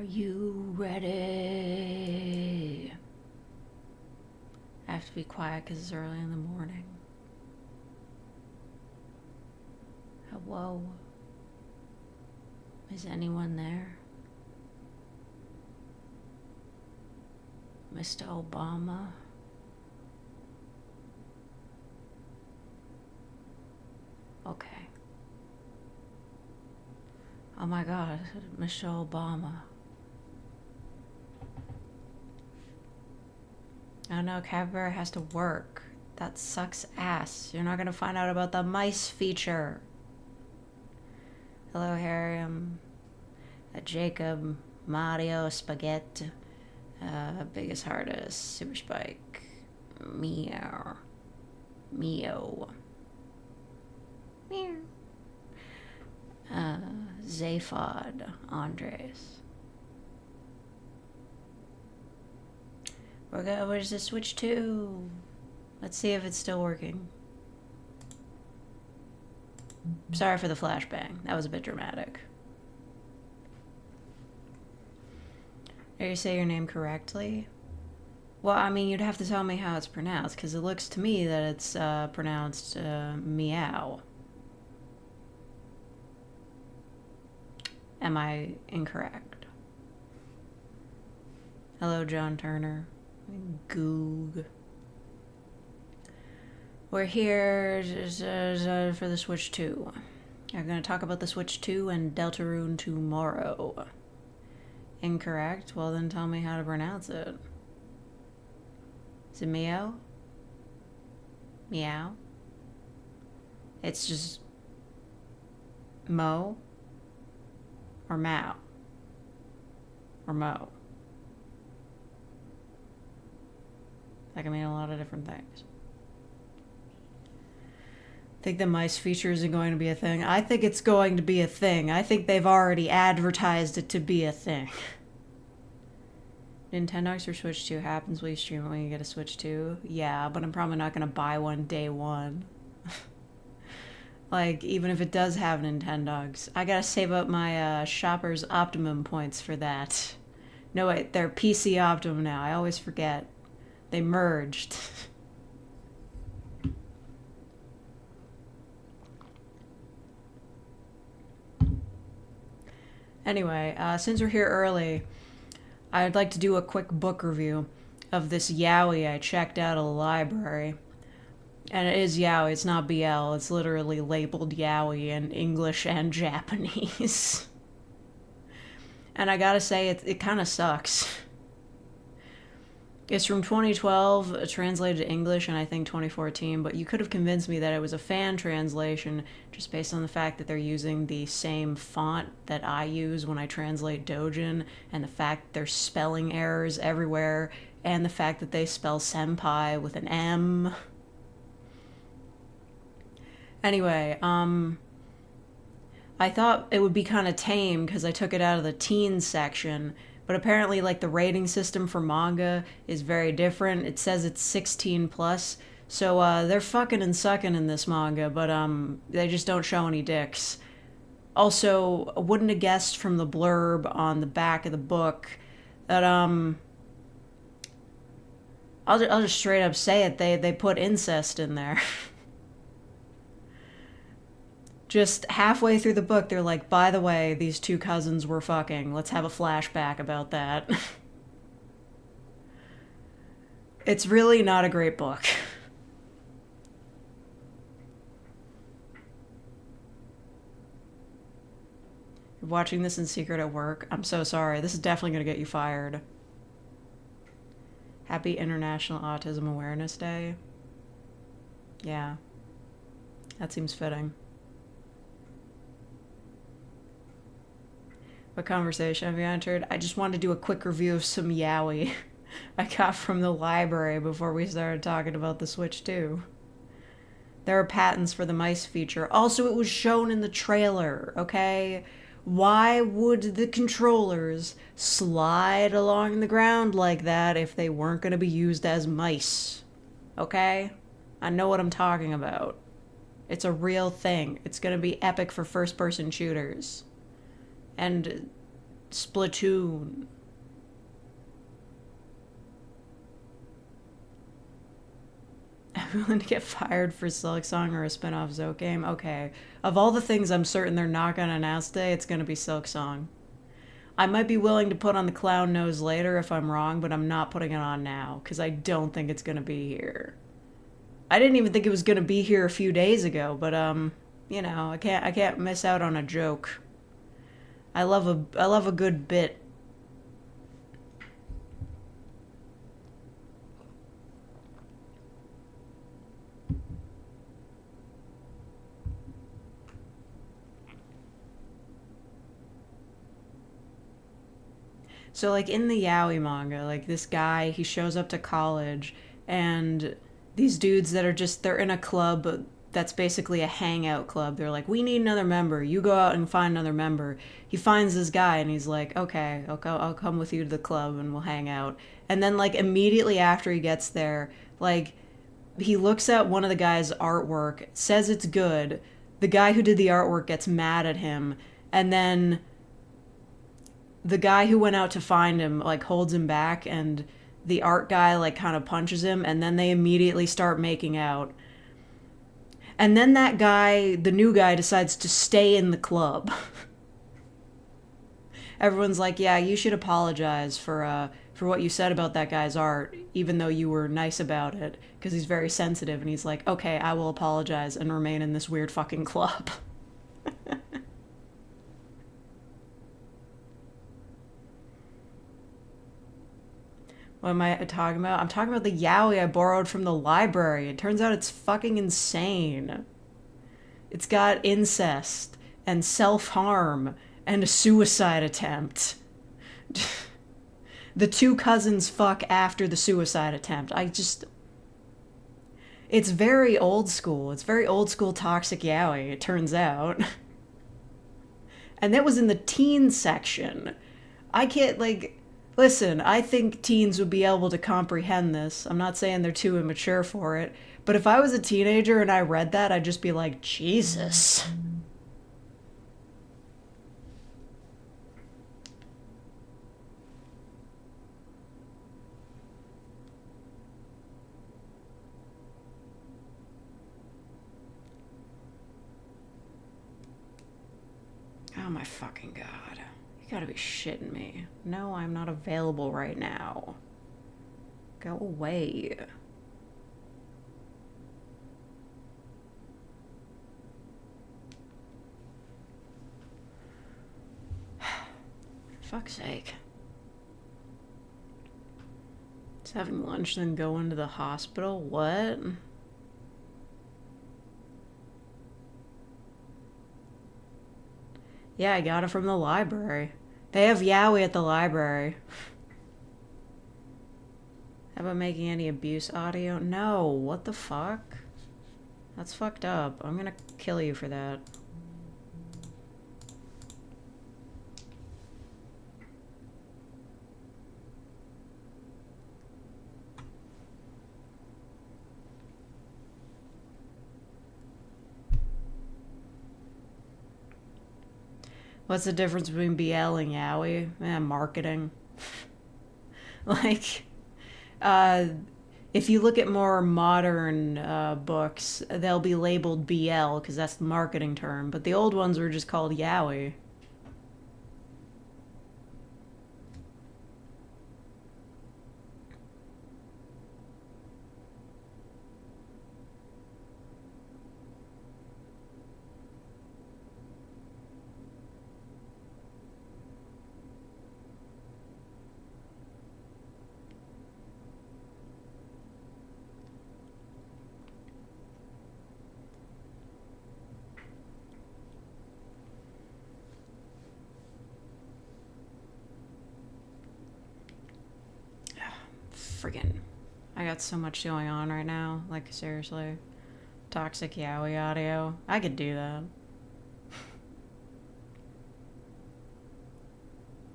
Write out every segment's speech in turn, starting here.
Are you ready? I have to be quiet because it's early in the morning. Hello? Is anyone there? Mr. Obama? Okay. Oh my God, Mr. Obama. Oh no, Cadbury has to work. That sucks ass. You're not gonna find out about the mice feature. Hello, Harry. I'm Jacob Mario Spaghetti. Biggest, hardest, Super Spike. Meow. Meow. Meow. Zaphod Andres. Where's the switch to? Let's see if it's still working. Sorry for the flashbang. That was a bit dramatic. Did you say your name correctly? Well, I mean, you'd have to tell me how it's pronounced, because it looks to me that it's pronounced meow. Am I incorrect? Hello, John Turner. Goog. We're here for the Switch 2. I'm going to talk about the Switch 2 and Deltarune 2morrow. Incorrect? Well, then tell me how to pronounce it. Is it meow? Meow? It's just mo? Or Mao? Or Mo? That can mean a lot of different things. Think the mice feature isn't going to be a thing? I think it's going to be a thing. I think they've already advertised it to be a thing. Nintendo's for Switch 2 happens. Will you stream it when you get a Switch 2? Yeah, but I'm probably not going to buy one day one. Like, even if it does have Nintendogs, I gotta save up my Shopper's Optimum points for that. No, wait, they're PC Optimum now. I always forget. They merged. Anyway, since we're here early, I'd like to do a quick book review of this yaoi I checked out of the library. And it is yaoi, it's not BL, it's literally labeled yaoi in English and Japanese. And I gotta say, it kind of sucks. It's from 2012, translated to English, and I think 2014, but you could have convinced me that it was a fan translation just based on the fact that they're using the same font that I use when I translate Dojin, and the fact there's spelling errors everywhere, and the fact that they spell senpai with an M. Anyway, I thought it would be kind of tame because I took it out of the teens section, but apparently, like, the rating system for manga is very different. It says it's 16 plus, so they're fucking and sucking in this manga, but they just don't show any dicks. Also, I wouldn't have guessed from the blurb on the back of the book that I'll just straight up say it. They put incest in there. Just halfway through the book, they're like, by the way, these two cousins were fucking. Let's have a flashback about that. It's really not a great book. You're watching this in secret at work? I'm so sorry. This is definitely going to get you fired. Happy International Autism Awareness Day. Yeah. That seems fitting. What conversation have you entered? I just wanted to do a quick review of some yaoi I got from the library before we started talking about the Switch 2. There are patents for the mice feature. Also, it was shown in the trailer, okay? Why would the controllers slide along the ground like that if they weren't going to be used as mice? Okay? I know what I'm talking about. It's a real thing. It's going to be epic for first-person shooters. And Splatoon. I'm willing to get fired for Silksong or a spin-off Zoe game. Okay. Of all the things I'm certain they're not going to announce today, it's going to be Silksong. I might be willing to put on the clown nose later if I'm wrong, but I'm not putting it on now, because I don't think it's going to be here. I didn't even think it was going to be here a few days ago, but, you know, I can't miss out on a joke. I love a good bit. So, like, in the yaoi manga, like, this guy, he shows up to college, and these dudes that are just, they're in a club that's basically a hangout club. They're like, we need another member. You go out and find another member. He finds this guy, and he's like, okay, I'll come with you to the club, and we'll hang out. And then, like, immediately after he gets there, like, he looks at one of the guy's artwork, says it's good. The guy who did the artwork gets mad at him, and then the guy who went out to find him, like, holds him back, and the art guy, like, kind of punches him, and then they immediately start making out. And then that guy, the new guy, decides to stay in the club. Everyone's like, yeah, you should apologize for what you said about that guy's art, even though you were nice about it, because he's very sensitive, and he's like, okay, I will apologize and remain in this weird fucking club. What am I talking about? I'm talking about the yaoi I borrowed from the library. It turns out it's fucking insane. It's got incest and self-harm and a suicide attempt. The two cousins fuck after the suicide attempt. It's very old school. It's very old school toxic yaoi, it turns out. And that was in the teen section. I can't, like... Listen, I think teens would be able to comprehend this. I'm not saying they're too immature for it. But if I was a teenager and I read that, I'd just be like, Jesus. Oh my fucking God. You gotta be shitting me. No, I'm not available right now. Go away. Fuck's sake. Just having lunch, then going to the hospital? What? Yeah, I got it from the library. They have yaoi at the library. How about making any abuse audio? No, what the fuck? That's fucked up. I'm gonna kill you for that. What's the difference between BL and yaoi? Marketing. Like, if you look at more modern books, they'll be labeled BL because that's the marketing term, but the old ones were just called yaoi. Friggin'. I got so much going on right now. Like, seriously. Toxic yaoi audio. I could do that.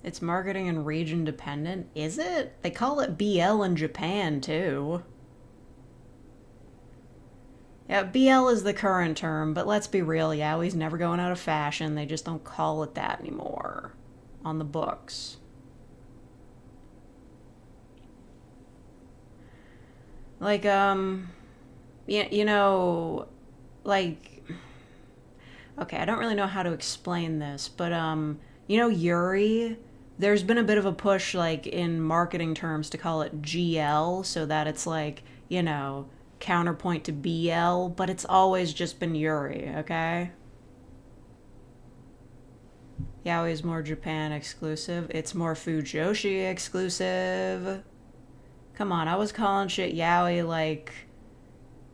It's marketing and region dependent. Is it? They call it BL in Japan, too. Yeah, BL is the current term, but let's be real, yaoi's never going out of fashion. They just don't call it that anymore. on the books. Like, you know, like, okay, I don't really know how to explain this, but, you know, Yuri, there's been a bit of a push, like, in marketing terms to call it GL, so that it's like, you know, counterpoint to BL, but it's always just been Yuri, okay? Yaoi is more Japan exclusive. It's more Fujoshi exclusive. Come on, I was calling shit yaoi like,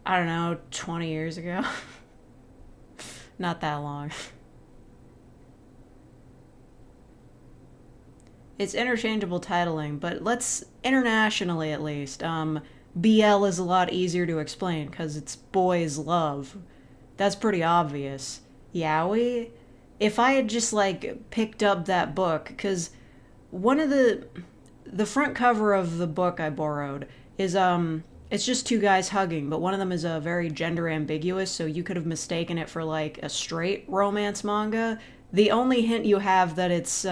I don't know, 20 years ago. Not that long. It's interchangeable titling, but let's, internationally at least, BL is a lot easier to explain because it's boys love. That's pretty obvious. Yaoi? If I had just, like, picked up that book, because one of the front cover of the book I borrowed is, it's just two guys hugging, but one of them is very gender ambiguous, so you could have mistaken it for, like, a straight romance manga. The only hint you have that it's,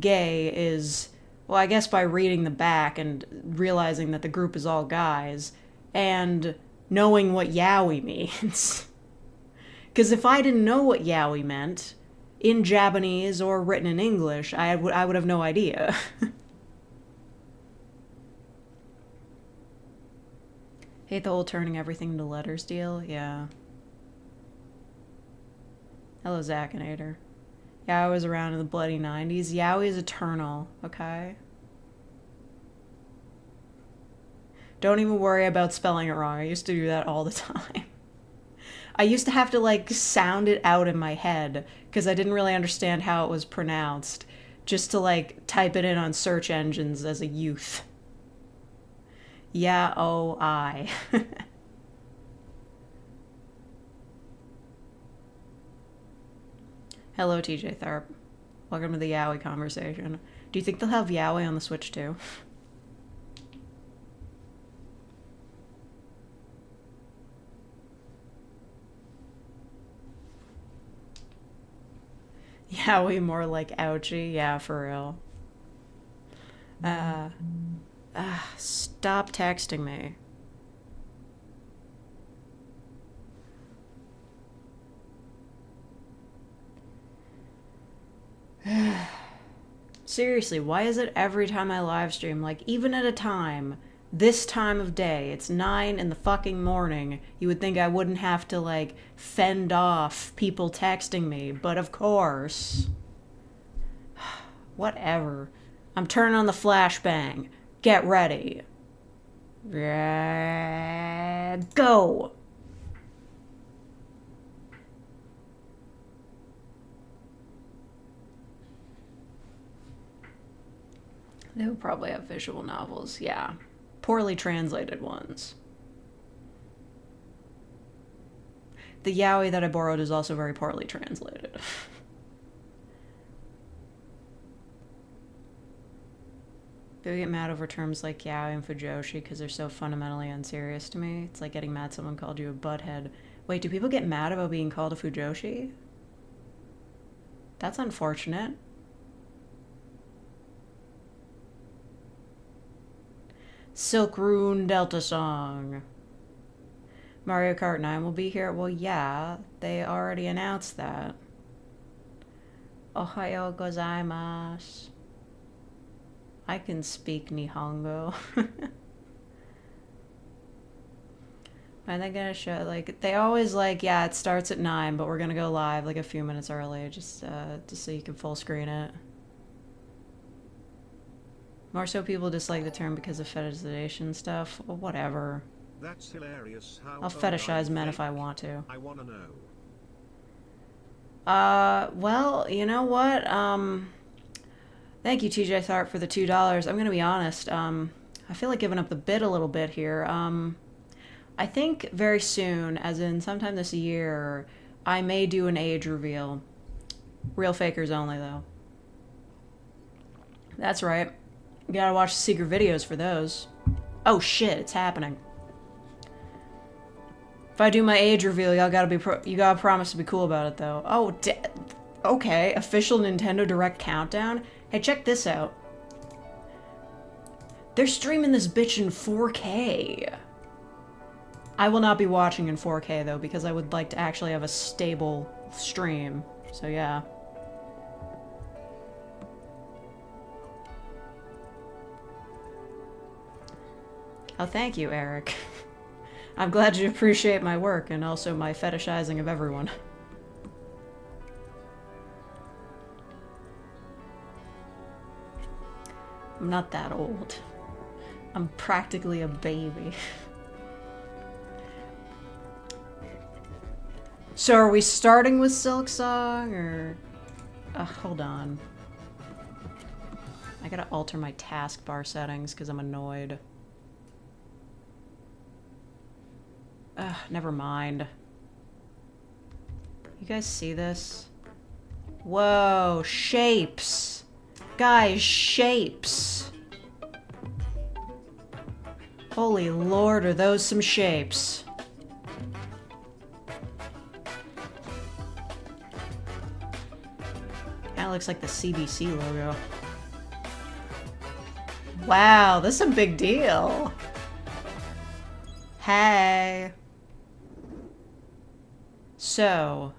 gay is, well, I guess by reading the back and realizing that the group is all guys, and knowing what yaoi means. Because if I didn't know what yaoi meant, in Japanese or written in English, I would have no idea. Hate the whole turning everything into letters deal, yeah. Hello, Zakinator. Yaoi was around in the bloody 90s. Yaoi is eternal, okay? Don't even worry about spelling it wrong. I used to do that all the time. I used to have to, like, sound it out in my head because I didn't really understand how it was pronounced, just to, like, type it in on search engines as a youth. Yaoi. Hello, TJ Tharp. Welcome to the yaoi conversation. Do you think they'll have yaoi on the Switch too? Yaoi more like ouchie? Yeah, for real. Stop texting me. Seriously, why is it every time I live stream, like, even at a time, this time of day, it's 9 in the fucking morning, you would think I wouldn't have to, like, fend off people texting me, but of course. Whatever. I'm turning on the flashbang. Get ready. Go! They would probably have visual novels, yeah. Poorly translated ones. The yaoi that I borrowed is also very poorly translated. People get mad over terms like yaoi and fujoshi because they're so fundamentally unserious to me. It's like getting mad someone called you a butthead. Wait, do people get mad about being called a fujoshi? That's unfortunate. Silkrune Deltasong. Mario Kart 9 will be here? Well, yeah, they already announced that. Ohayo gozaimasu. I can speak Nihongo. Are they gonna show, like, they always like, yeah, it starts at 9, but we're gonna go live like a few minutes early, just so you can full screen it. More so people dislike the term because of fetishization stuff. Well, whatever. That's hilarious. I'll fetishize men if I want to. I want to know. Well, you know what? Thank you, TJ Tharp, for the $2. I'm gonna be honest. I feel like giving up the bid a little bit here. I think very soon, as in sometime this year, I may do an age reveal. Real fakers only, though. That's right. You gotta watch the secret videos for those. Oh shit, it's happening. If I do my age reveal, you gotta promise to be cool about it, though. Oh, Okay, official Nintendo Direct countdown. Hey, check this out. They're streaming this bitch in 4K. I will not be watching in 4K though, because I would like to actually have a stable stream. So yeah. Oh, thank you, Eric. I'm glad you appreciate my work and also my fetishizing of everyone. I'm not that old. I'm practically a baby. So are we starting with Silksong, or... hold on. I gotta alter my taskbar settings because I'm annoyed. Never mind. You guys see this? Whoa, shapes! Guys, shapes! Holy lord, are those some shapes. Kinda looks like the CBC logo. Wow, this is a big deal. Hey. So.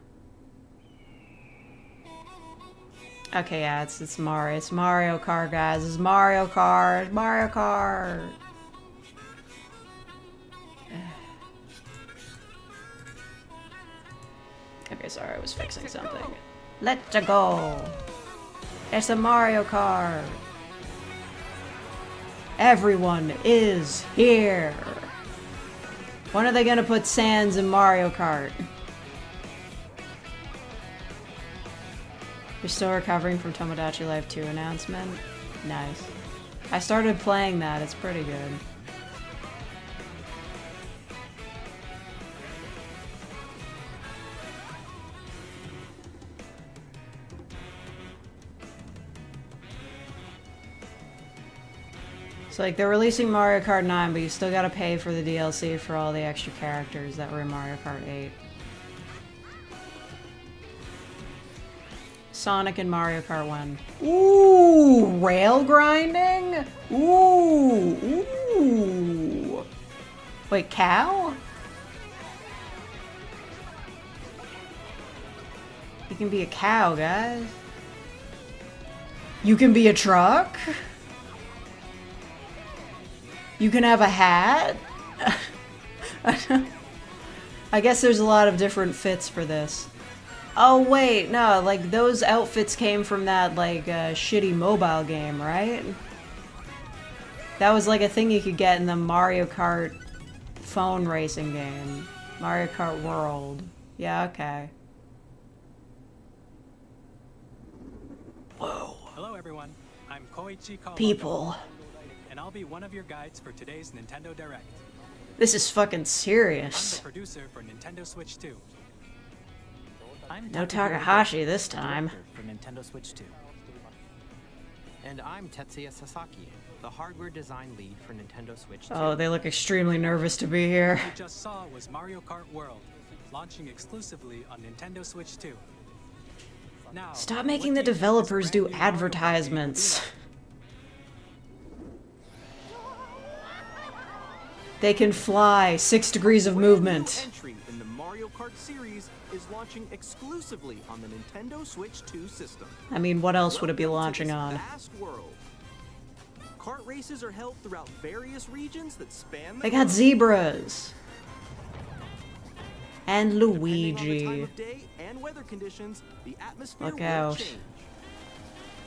Okay, yeah, it's Mario. It's Mario Kart, guys. It's Mario Kart. Mario Kart. Okay, sorry, I was fixing something. Let's go. It's a Mario Kart. Everyone is here. When are they gonna put Sans in Mario Kart? You're still recovering from Tomodachi Life 2 announcement? Nice. I started playing that, it's pretty good. So like, they're releasing Mario Kart 9, but you still gotta pay for the DLC for all the extra characters that were in Mario Kart 8. Sonic and Mario Kart 1. Ooh, rail grinding? Ooh, ooh. Wait, cow? You can be a cow, guys. You can be a truck? You can have a hat? I guess there's a lot of different fits for this. Oh wait, no, like those outfits came from that like shitty mobile game, right? That was like a thing you could get in the Mario Kart phone racing game. Mario Kart World. Yeah, okay. Whoa. Hello everyone, I'm Koichi Kawamoto. People. And I'll be one of your guides for today's Nintendo Direct. This is fucking I'm serious. the producer for Nintendo Switch 2. No Takahashi this time. For Nintendo Switch 2. And I'm Tetsuya Sasaki, the hardware design lead for Nintendo Switch 2. Oh, they look extremely nervous to be here. What you just saw was Mario Kart World, launching exclusively on Nintendo Switch 2. Now, Stop making the developers do advertisements. They can fly 6 degrees of movement. Entry in the Mario Kart series is launching exclusively on the Nintendo Switch 2 system. I mean, what else would it be Welcome to launching this on? vast world. Kart races are held throughout various regions that span the They got globe. zebras. And Depending on the time Luigi. of day and weather conditions, the atmosphere Look will out. change.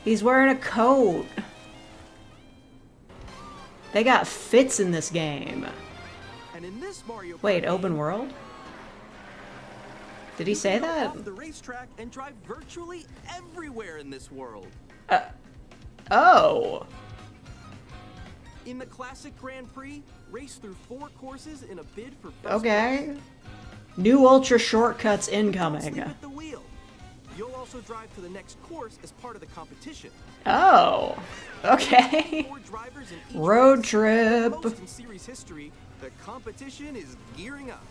He's wearing a coat. They got fits in this game. And in this Mario Kart Wait, game, open world? Did he you say can go that? off the racetrack and drive virtually everywhere in this world. Oh. In the classic Grand Prix, race through 4 courses in a bid for first Okay. New ultra shortcuts place. Don't sleep incoming. at the wheel. You'll also drive to the next course as part of the competition. Oh. Okay. 4 drivers in each Road race. trip. Most in series history, the competition is gearing up.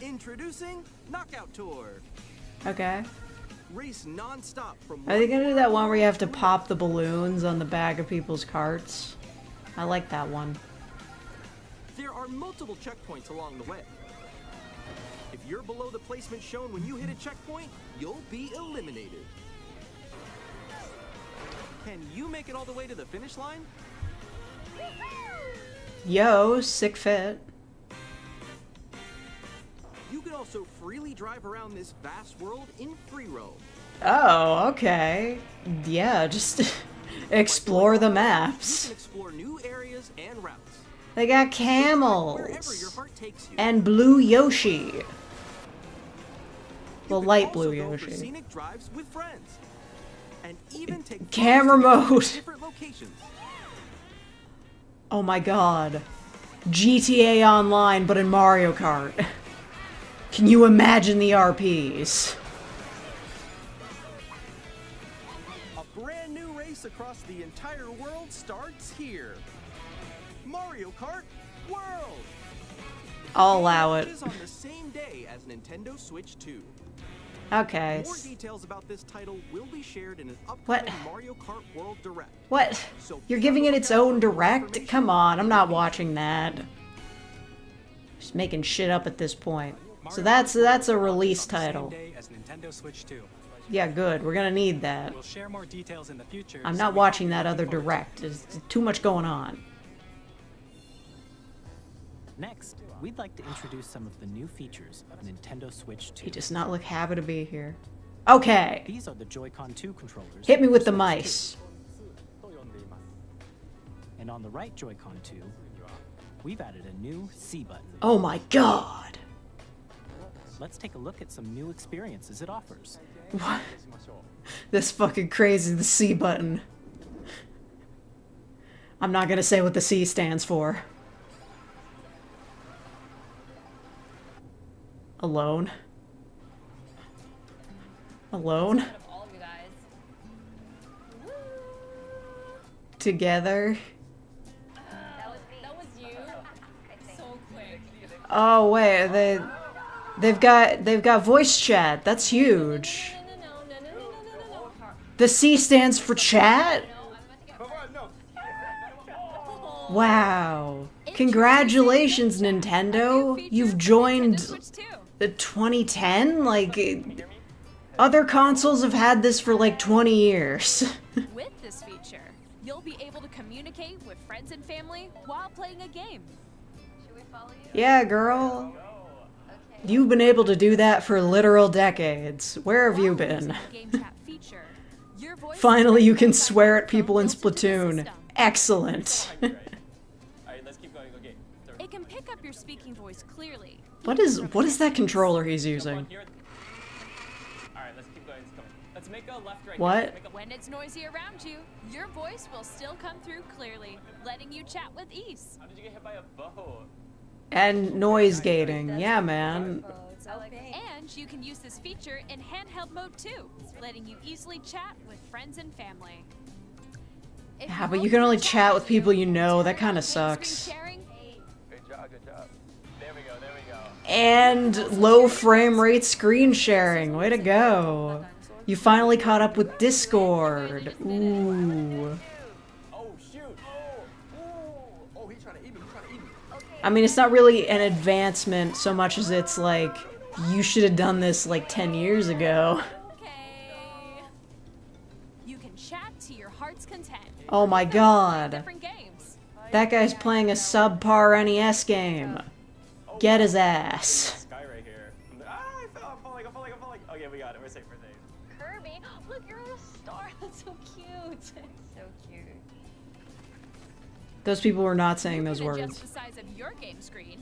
Introducing Knockout Tour. Okay. Race non-stop from Are they gonna do that one where you have to pop the balloons on the back of people's carts? I like that one. There are multiple checkpoints along the way. If you're below the placement shown when you hit a checkpoint, you'll be eliminated. Can you make it all the way to the finish line? Yo, sick fit. You can also freely drive around this vast world in free roam. Oh, okay. Yeah, just explore the You maps. can explore new areas and routes. They got Wherever your camels. heart takes you. And blue Yoshi. You The can light also blue go for Yoshi. scenic drives with friends. And even take Camera photos together mode. in different locations. Oh my god. GTA Online, but in Mario Kart. Can you imagine the RPs? A brand new race across the entire world starts here. Mario Kart World. I'll allow it. Launches on the same day as Nintendo Switch 2. Okay. More details about this title will be shared in an What? upcoming Mario Kart World Direct. What? So You're be giving on it the its lookout own for more direct? information. Come on, I'm not watching that. Just making shit up at this point. So that's a release title. Same day as Nintendo Switch 2. Yeah, good. We're gonna need that. We'll share more details in the future. I'm so not we watching hope that you're other looking forward to it. direct. There's too much going on. Next, we'd like to introduce some of the new features of Nintendo Switch 2. He does not look happy to be here. Okay. These are the Joy-Con 2 controllers. Hit me with for the Switch mice. 2. And on the right Joy-Con 2, we've added a new C button. Oh my god. Let's take a look at some new experiences it offers. What? This fucking crazy, the C button. I'm not gonna say what the C stands for. Alone. Alone. All of you guys. Together. That was you. So quick. Oh wait, they've got voice chat. That's huge. No. The C stands for chat? Wow. Congratulations, Nintendo. You've joined the 2010? Like, other consoles have had this for like 20 years. With this feature, you'll be able to communicate with friends and family while playing a game. Should we follow you? Yeah, girl. You've been able to do that for literal decades. Where have you been? Finally, you can swear at people in Splatoon. Excellent. It can pick up your speaking voice clearly. What is that controller he's using? Alright, let's keep going. Let's make a left right. What? When it's noisy around you, your voice will still come through clearly, letting you chat with ease. How did you get hit by a bow? And noise gating. Yeah, man. And you can use this feature in handheld mode too, letting you easily chat with friends and family. If Yeah, but you can only chat with people you know. That kind of sucks. Good job, good job. There we go. And low frame rate screen sharing. Way to go. You finally caught up with Discord. Ooh. Oh, shoot. Oh, he's trying to eat me. I mean, it's not really an advancement so much as it's like, you should have done this like 10 years ago. Okay. You can chat to your heart's content. Oh my god. Different games. That guy's playing a subpar NES game. Get his ass. Sky right here. I fell. I'm falling. Okay, we got it. We're safe. Kirby, look, you're a star. That's so cute. So cute. Those people were not saying You those can adjust words. the size of your game screen.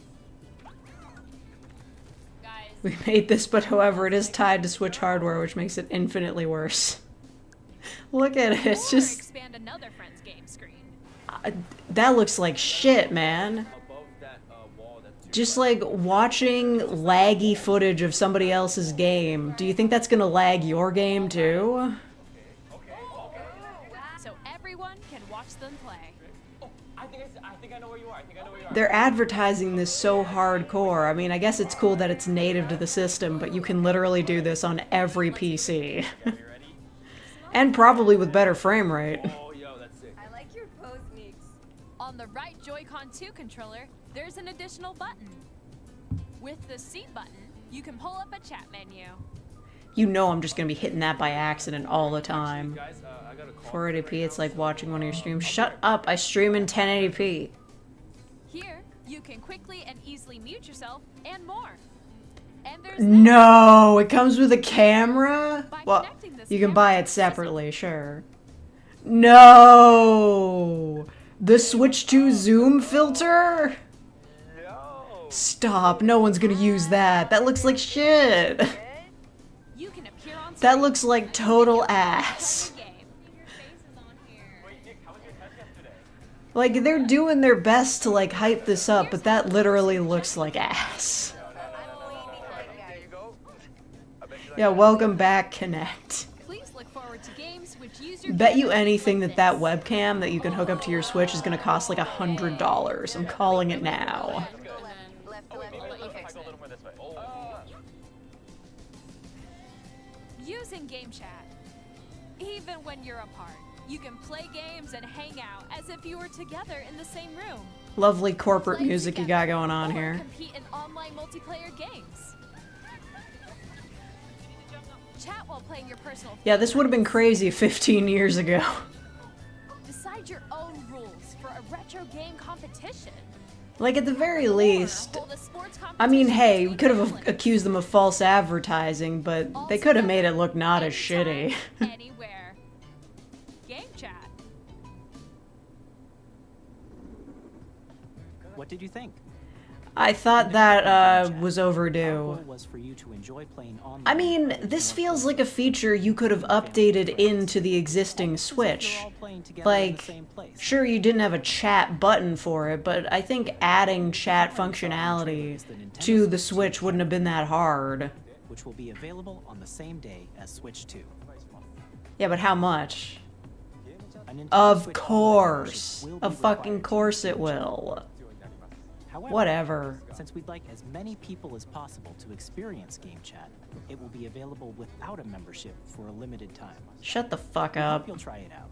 Guys, We made this, but however, it is tied to Switch hardware, which makes it infinitely worse. Look at it, it's or just... expand another friend's game screen. That looks like shit, man. Above that wall, that's Just like watching laggy footage of somebody else's game. Do you think that's gonna lag your game too? So everyone can watch them play. Oh, I think I know where you are. I think I know where you are. They're advertising this so hardcore. I mean, I guess it's cool that it's native to the system, but you can literally do this on every PC. You ready? And probably with better frame rate. Oh, yo, that's sick. I like your pose, Meeks. On the right Joy-Con 2 controller, there's an additional button. With the C button, you can pull up a chat menu. You know I'm just gonna be hitting that by accident all the time. Guys, I got a call. 480p, it's like watching one of your streams. Shut up, I stream in 1080p. Here, you can quickly and easily mute yourself and more. And there's No, it comes with a camera? By Well, connecting this you can camera buy to it the system. separately, sure. No! The Switch 2 zoom filter? Stop, no one's gonna use that. That looks like shit. You can appear on That screen looks like total ass. game. Your face is on here. Wait, Nick, how was your test yesterday? Like, they're doing their best to, like, hype this up, but that literally looks like ass. Yeah, welcome back, Connect. Please look forward to games which use your Bet you camera anything like that this. webcam that you can hook up to your Switch is gonna cost like $100. I'm calling it now. If I go a little more this way. Using game chat. Even when you're apart, you can play games and hang out as if you were together in the same room. Lovely corporate Play music you together got going on or here. Compete in online multiplayer games. Chat while playing your personal. Yeah, this would have been crazy 15 years ago. Decide your own rules for a retro game competition. Like, at the very least, Hold a sports I mean, competition hey, we between could have siblings. accused them of false advertising, but they could have made it look not as shitty. Anytime, anywhere. Game chat. What did you think? I thought that, was Our overdue. goal was for you to enjoy playing online. I mean, this feels like a feature you could have updated into the existing As if Switch. you're all playing together in the Like, same place. sure, you didn't have a chat button for it, but I think adding chat functionality to the Switch wouldn't have been that hard. Which will be available on the same day as Switch 2. Yeah, but how much? A Nintendo Of Switch course. Online membership will be Of fucking required. course it will. However, Whatever. since we'd like as many people as possible to experience Game Chat, it will be available without a membership for a limited time. Shut the fuck We hope up. you'll try it out.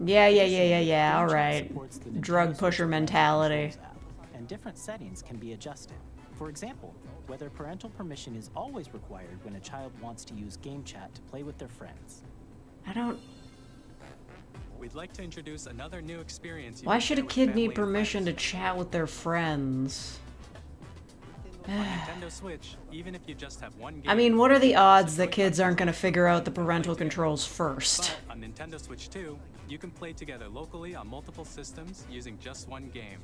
Yeah, Game Chat alright. supports the Nintendo Drug Switch pusher Online mentality. Controls app, and different settings can be adjusted. For example, whether parental permission is always required when a child wants to use Game Chat to play with their friends. I don't... We'd like to introduce another new experience. you Why can should a share with kid family need and permission to friends. chat with their friends? On Nintendo Switch, even if you just have one game. I mean, what are the use odds that Joy-Con kids aren't gonna controller figure out the to play parental together. controls first? But on Nintendo Switch 2, you can play together locally on multiple systems using just one game,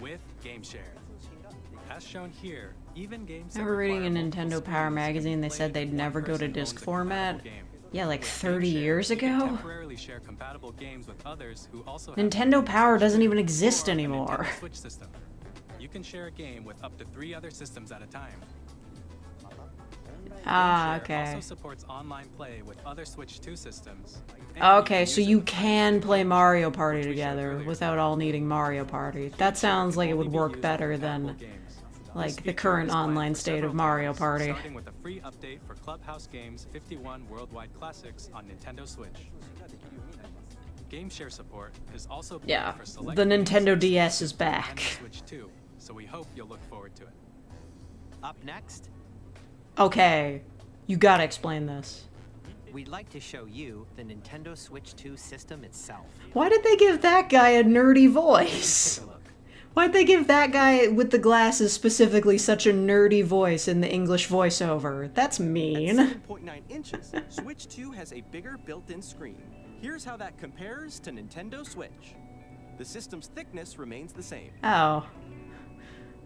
with Game Share. As shown here, even games that I remember reading require in multiple Nintendo Power screens can be magazine they played said they'd if one never go to person disc owns a format. compatible game. Yeah, like With 30 Game Share, years you can ago? temporarily share compatible games with others who also have Nintendo Power Switch doesn't 2 even exist or a anymore. Nintendo Switch system. You can share a game with up to 3 other systems at a time. Ah, Share okay. also supports online play with other Switch 2 systems. and Okay, can so use it you with can friends play and Mario family, Party which we showed together earlier. without all needing Mario Party. That sounds like it would Only be work used better with than, compatible games. like, This the feature current is planned online for state of several Mario titles, Party. Starting with a free update for Clubhouse Games 51 Worldwide Classics on Nintendo Switch. Game Share support is also planned Yeah, for select the games Nintendo DS is exclusive to back. Nintendo Switch 2, so we hope you'll look forward to it. Up next, Okay, you gotta explain this. we'd like to show you the Nintendo Switch 2 system itself. Why did they give that guy a nerdy voice? Take a look. Why'd they give that guy with the glasses specifically such a nerdy voice in the English voiceover? That's At mean. 7.9 inches, Switch 2 has a bigger built-in screen. Here's how that compares to Nintendo Switch. The system's thickness remains the same. Oh.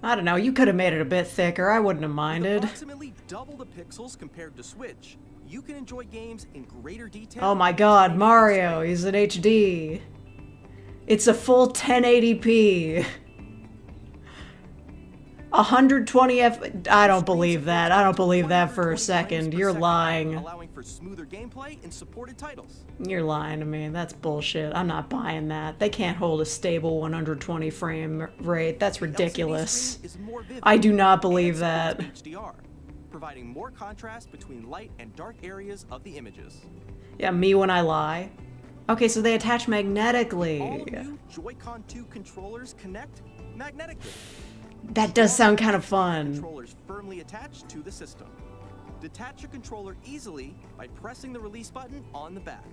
I don't know, you could have made it a bit thicker, I wouldn't have With minded. approximately double the pixels compared to Switch, you can enjoy games in greater detail. Oh my god, Mario, he's in HD. It's a full 1080p. 120 F. I don't believe that. I don't believe that for a second. You're lying. Allowing for smoother gameplay in supported titles. You're lying to me. That's bullshit. I'm not buying that. They can't hold a stable 120 frame rate. That's ridiculous. The LCD screen is more vivid I do not and believe supports that. HDR, providing more contrast between light and dark areas of the images. Yeah, me when I lie. Okay, so they attach All magnetically. new Joy-Con 2 controllers connect magnetically. That does sound kind of fun. Controllers firmly attached to the system. Detach your controller easily by pressing the release button on the back.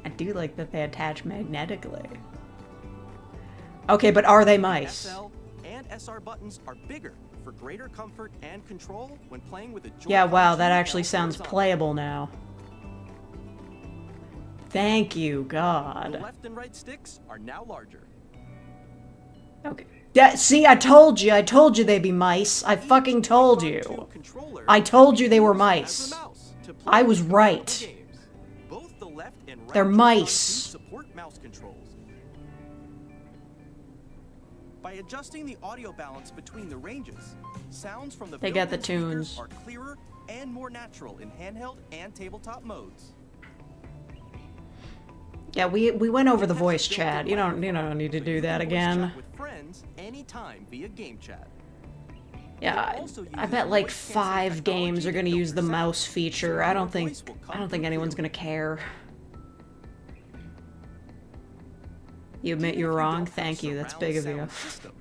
I do like that they attach magnetically. Okay, but are they mice? SL and SR buttons are bigger for greater comfort and control when playing with a Joy-Con Yeah, wow, that 2 actually sounds horizontal. playable now. Thank you, The God. left and right sticks are now larger. Okay. Yeah, see, I told you they'd be mice. I fucking told Joy-Con you. 2 controller I told you they were uses mice. as a mouse to play I was with right. games. Both the left and right They're Joy-Con mice. 2 support mouse controls. By adjusting the audio balance between the ranges, sounds from the They get the built-in speakers tunes. are clearer and more natural in handheld and tabletop modes. Yeah, we went over the It has voice a chat. built-in You don't microphone, need to so do you that can voice again. chat with friends anytime via game chat. Yeah, It also I uses bet like voice-canceling 5 games are technology gonna use the filter sound, mouse feature. I so don't your think voice will come through anyone's clearly. gonna care. You Even admit if you're you wrong? don't have Thank you, that's surround big of you. sound system,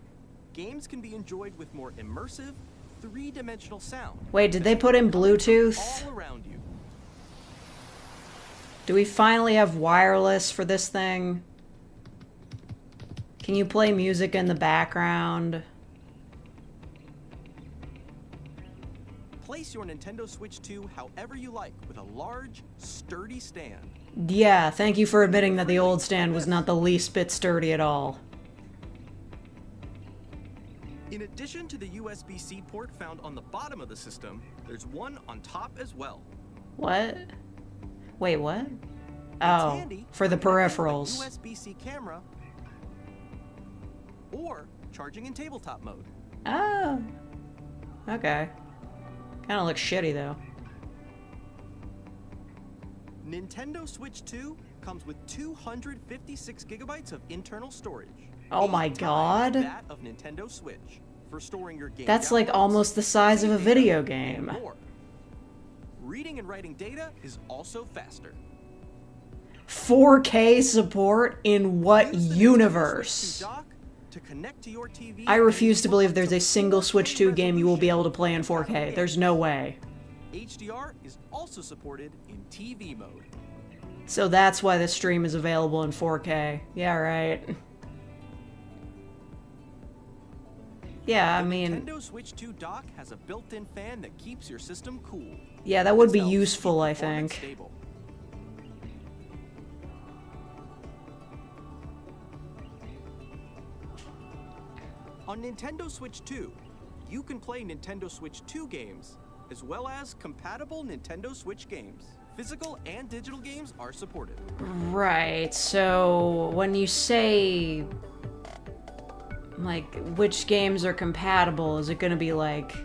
games can be enjoyed with more immersive, three-dimensional sound. Wait, did they put in Bluetooth? All around you. Do we finally have wireless for this thing? Can you play music in the background? Place your Nintendo Switch 2 however you like with a large, sturdy stand. Yeah, thank you for admitting that the old stand was not the least bit sturdy at all. In addition to the USB-C port found on the bottom of the system, there's one on top as well. What? Wait, what? It's Oh, handy for the connecting to a peripherals. USB-C camera or charging in tabletop mode. Oh. Okay. Kinda looks shitty though. Nintendo Switch 2 comes with 256 gigabytes of internal storage. Oh 8 my times God. that of Nintendo Switch for storing your game. That's like downloads, almost the size of a save video data, and game. more. Reading and writing data is also faster. 4K support in what Use the Nintendo universe? Switch 2 dock to connect to your TV I and refuse to enable believe up there's to a single 4K Switch 2 game you will be able to play in resolution 4K. There's no way. HDR is also supported in TV mode. So that's why the stream is available in 4K. Yeah, right. Yeah, I mean, Nintendo Switch 2 dock has a built-in fan that keeps your system cool. yeah, that would This be helps keep useful, I performance think. stable. On Nintendo Switch 2, you can play Nintendo Switch 2 games, as well as compatible Nintendo Switch games. Physical and digital games are supported. Right, so when you say, like, which games are compatible, is it gonna be like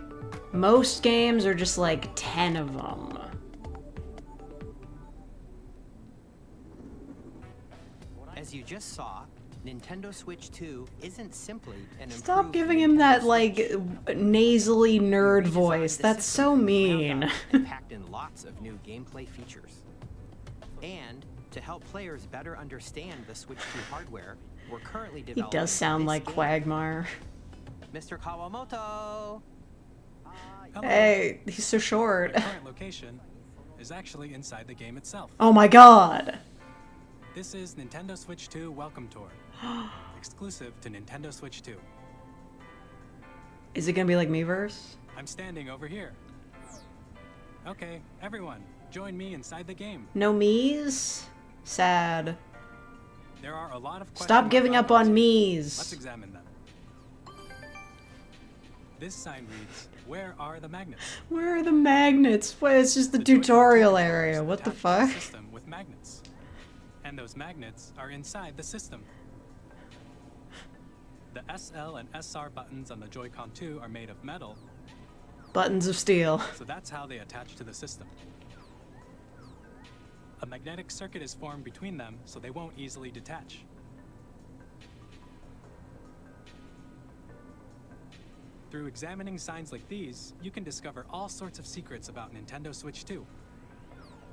most games or just like 10 of them? As you just saw, Nintendo Switch 2 isn't simply an Stop improved giving him Nintendo that, Switch. like, nasally nerd Redesigned voice. the That's system so from the ground mean. up and packed in lots of new gameplay features. And to help players better understand the Switch 2 hardware, we're currently He developing does sound this like game. Quagmire. Mr. Kawamoto! Hello. Hey, he's so short. My current location is actually inside the game itself. Oh my god! This is Nintendo Switch 2 Welcome Tour, exclusive to Nintendo Switch 2. Is it gonna be like Miiverse? I'm standing over here. Okay, everyone, join me inside the game. No Miis? Sad. There are a lot of Stop question giving mark up on buttons. Let's Miis. examine them. This sign reads, "Where are the magnets?" Where are the magnets? What, it's just the The Joy-Con tutorial controller area. is What the attached to fuck? System with magnets. And those magnets are inside the system. The SL and SR buttons on the Joy-Con 2 are made of metal, Buttons of steel. so that's how they attach to the system. A magnetic circuit is formed between them, so they won't easily detach. Through examining signs like these, you can discover all sorts of secrets about Nintendo Switch 2.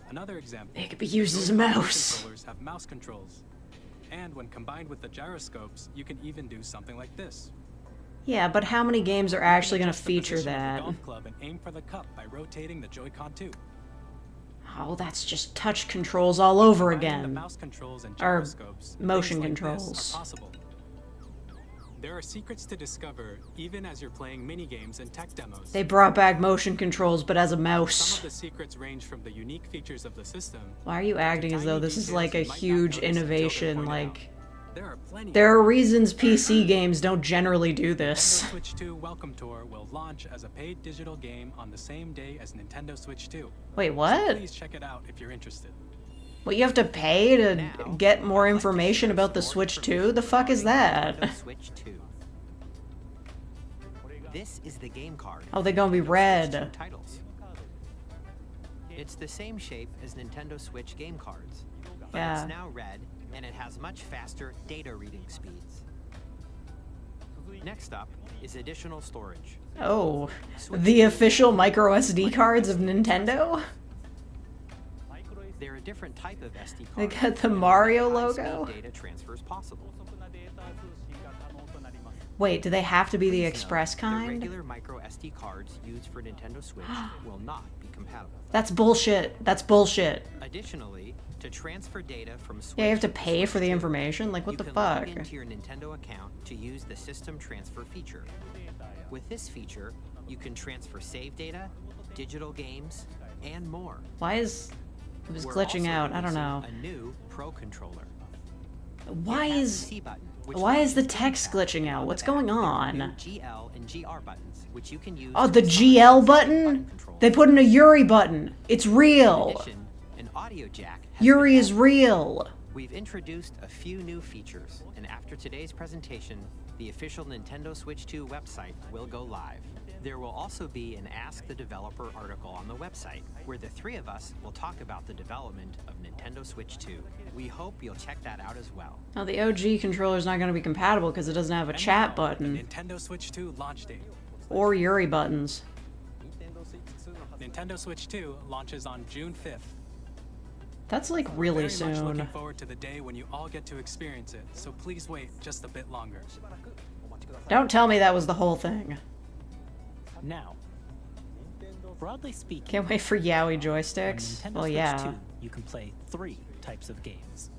Another example, It could be used as a Joy-Con mouse. controllers have mouse controls. And when combined with the gyroscopes, you can even do something like this. Yeah, but how many games are actually going to Adjust the feature position of the that? golf club and aim for the cup by rotating the Joy-Con 2. Oh, that's just touch controls all over Combining the again. mouse controls and Or gyroscopes, motion things like this controls. are possible. There are secrets to discover even as you're playing mini-games and tech demos. They brought back motion controls, but as a Some mouse. of the secrets range from the unique features of the system. Why are you acting as though this is like a huge innovation? Like, There are plenty. there are reasons PC games don't generally do this. Nintendo Switch 2 Welcome Tour will launch as a paid digital game on the same day as Nintendo Switch 2. Wait, So what? please check it out if you're interested. What, you have to pay to get more information about the Switch 2? The fuck is that? Nintendo Switch 2. This is the game card. Oh, they're gonna be Nintendo Switch red. 2 titles. It's the same shape as Nintendo Switch game cards, but Yeah. it's now red and it has much faster data reading speeds. Next up is additional storage. Oh, the official micro SD cards of Nintendo? They're a different type of SD card. They got the that make Mario high-speed logo? Data transfers possible. Wait, do they have to be the Please express note, the kind? regular micro SD cards used for Nintendo Switch will not be compatible. That's bullshit. That's bullshit. Additionally, to transfer data from Switch Yeah, you have to to pay for Switch the 2, information? Like, what you the can fuck? log into your Nintendo account to use the system transfer feature. With this feature, you can transfer save data, digital games, and more. Why is... It was We're glitching also out. I don't releasing know. A new Pro controller. Why It has is... the C button, which Why lets is the you text feedback glitching out? on the What's back. going There are on? new GL and GR buttons, which you can use Oh, to the assign GL button button? controls. They put in a Yuri button. It's In real. addition, an audio jack has Yuri been is added. real. We've introduced a few new features, and after today's presentation, the official Nintendo Switch 2 website will go live. There will also be an Ask the Developer article on the website, where the three of us will talk about the development of Nintendo Switch 2. We hope you'll check that out as well. Now, the OG controller's not going to be compatible because it doesn't have a And chat now, button. The Nintendo Switch 2 launch date. Or Yuri buttons. Nintendo Switch 2 launches on June 5th. That's like We're really very much soon. looking forward to the day when you all get to experience it, so please wait just a bit longer. Don't tell me that was the whole thing. Now, broadly speaking, Can't wait for Yowie on joysticks. Nintendo Well, Switch yeah. 2, you can play 3 types of games.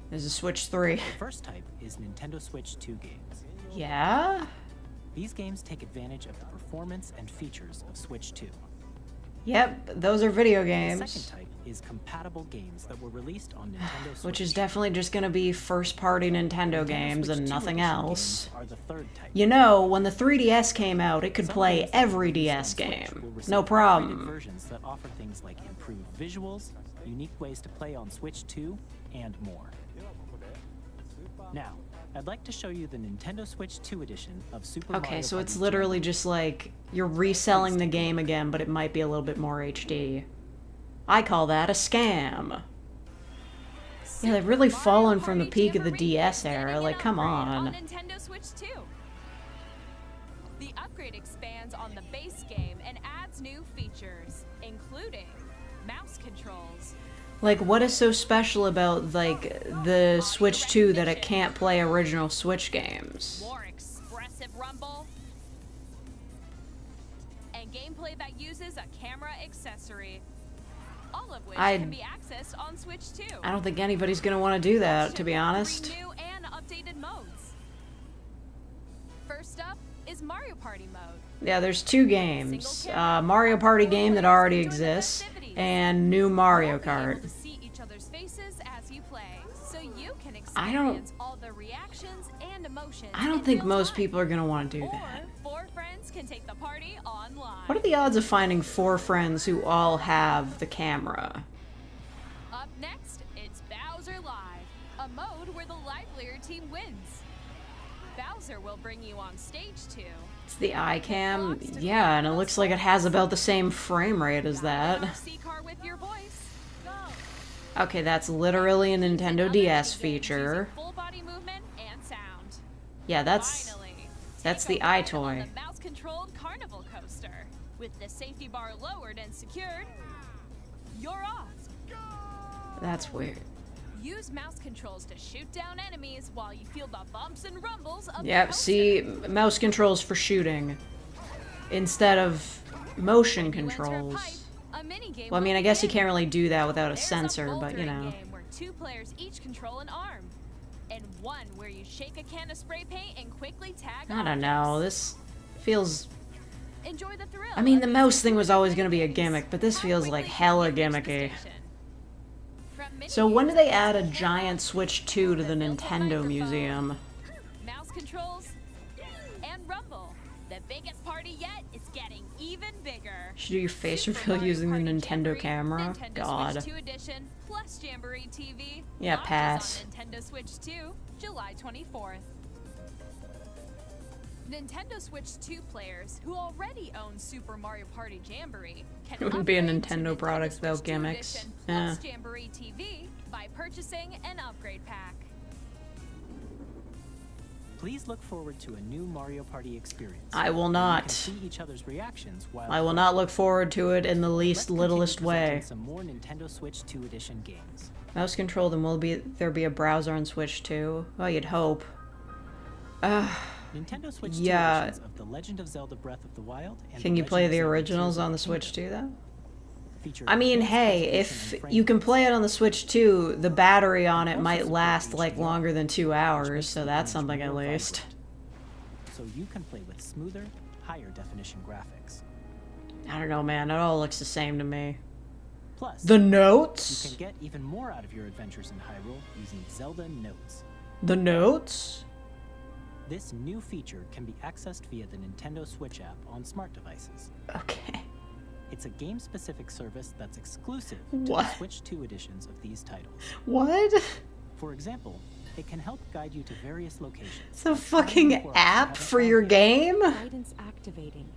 There's a Switch 3. The first type is Nintendo Switch 2 games. Yeah? These games take advantage of the performance and features of Switch 2. Yep, those are video The games. second type is compatible games that were released on Nintendo Switch. Which is definitely just gonna be first-party Nintendo games Switch and 2 nothing edition else. games are the third type. You know, when the 3DS came out, it could Some play games that every were released on DS Switch will game. receive No upgraded problem. versions that offer things like improved visuals, unique ways to play on Switch 2, and more. Now, I'd like to show you the Nintendo Switch 2 edition of Super Okay, Mario so it's Party literally Jam. just like you're reselling the game again, but it might be a little bit more HD. I call that a scam. Yeah, they've really Mario fallen from the Party peak of the Jamboree DS is era. getting Like, an come upgrade on. Nintendo Switch 2. The upgrade expands on the base game and adds new features, including mouse controls. Like, what is so special about, like, the Switch 2 that it can't play original Switch games? More expressive rumble, and gameplay that uses a camera accessory. All of which I- can be accessed on Switch 2. I don't think anybody's gonna want to do that, to be honest. 3 new and updated modes. First up is Mario Party mode. Yeah, there's two games. Mario Party game that already exists, and new Mario You'll be Kart. able to see each other's faces as you play, so you can I don't- experience all the reactions and emotions. I don't in think real most time. people are gonna want to do Or that. 4 friends can take the party online. What are the odds of finding 4 friends who all have the camera? Up next, it's Bowser Live, a mode where the livelier team wins. Bowser Bowser will bring you on stage 2. It's the iCam? Yeah, and it looks like it has about the same frame rate as that. C-car with your voice. Go. Okay, that's literally a Nintendo DS feature. Full body movement and sound. Yeah, that's Finally, the take a ride iToy. on the mouse-controlled carnival coaster. With the safety bar lowered and secured, you're off. That's weird. Use mouse controls to shoot down enemies while you feel the bumps and rumbles of the Yep, coaster. see, mouse controls for shooting instead of motion You enter a controls. pipe, a minigame Well, I mean, will I guess you begin. can't really do that without a There's sensor, but you bouldering know. game where 2 players each control an arm, and one where you shake a can of spray paint and quickly tag I don't know, objects. this feels... Enjoy the thrill. I mean, of the these mouse thing was always quickly gonna be a enemies. gimmick, but this How feels like quickly hella can you reach the gimmicky. station? From So minigame when do they to add a hands-on, giant Switch 2 to the built-in Nintendo microphone, Museum? mouse controls, and rumble. The biggest party yet is getting even bigger. Should do your face Super reveal Mario using the Party Nintendo Jamboree, camera? Nintendo God. Switch 2 edition plus Jamboree TV. Yeah, launches pass. On Nintendo Switch 2, July 24th. Nintendo Switch 2 players who already own Super Mario Party Jamboree can It wouldn't be a upgrade to Nintendo product Switch without 2 gimmicks. edition Yeah. plus Jamboree TV by purchasing an upgrade pack. Please look forward to a new Mario Party experience. I will where you not. can see each other's reactions while I will playing. not look forward to it in the Let's least continue littlest presenting way. Some more Nintendo Switch 2 edition games. Mouse controlled, and will there be a browser on Switch 2? Well, you'd hope. Nintendo Switch 2 Yeah. editions of The Legend of Zelda Breath of the Wild and Can The you Legend play of the Zelda originals Tears of on the the Switch Kingdom 2, though? feature I mean, enhanced hey, resolution if and frame you can rates. play it on the Switch 2, the battery on it Also might support last like HDR, longer than 2 which hours, makes so the that's image something at more least. vibrant. So you can play with smoother, higher definition graphics. I don't know, man. It all looks the same to me. Plus, The you notes? can get even more out of your adventures in Hyrule using Zelda Notes. The notes? This new feature can be accessed via the Nintendo Switch app on smart devices. Okay. It's a game-specific service that's exclusive to the What? Switch 2 editions of these titles. What? For example, it can help guide you to various locations. It's a like fucking finding worlds you app haven't for found your yet. game? Guidance activating.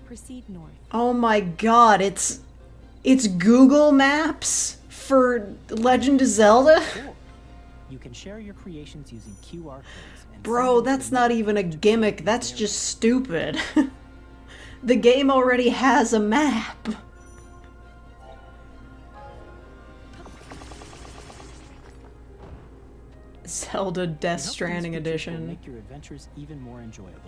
Proceed north. Oh my god, it's Google Maps for Legend of Zelda? Or you can share your creations using QR codes. And Bro, send them to that's another not even a user to gimmick, create that's their just stupid. The game already has a map. Zelda Death We hope these Stranding features will Edition. Make your adventures even more enjoyable.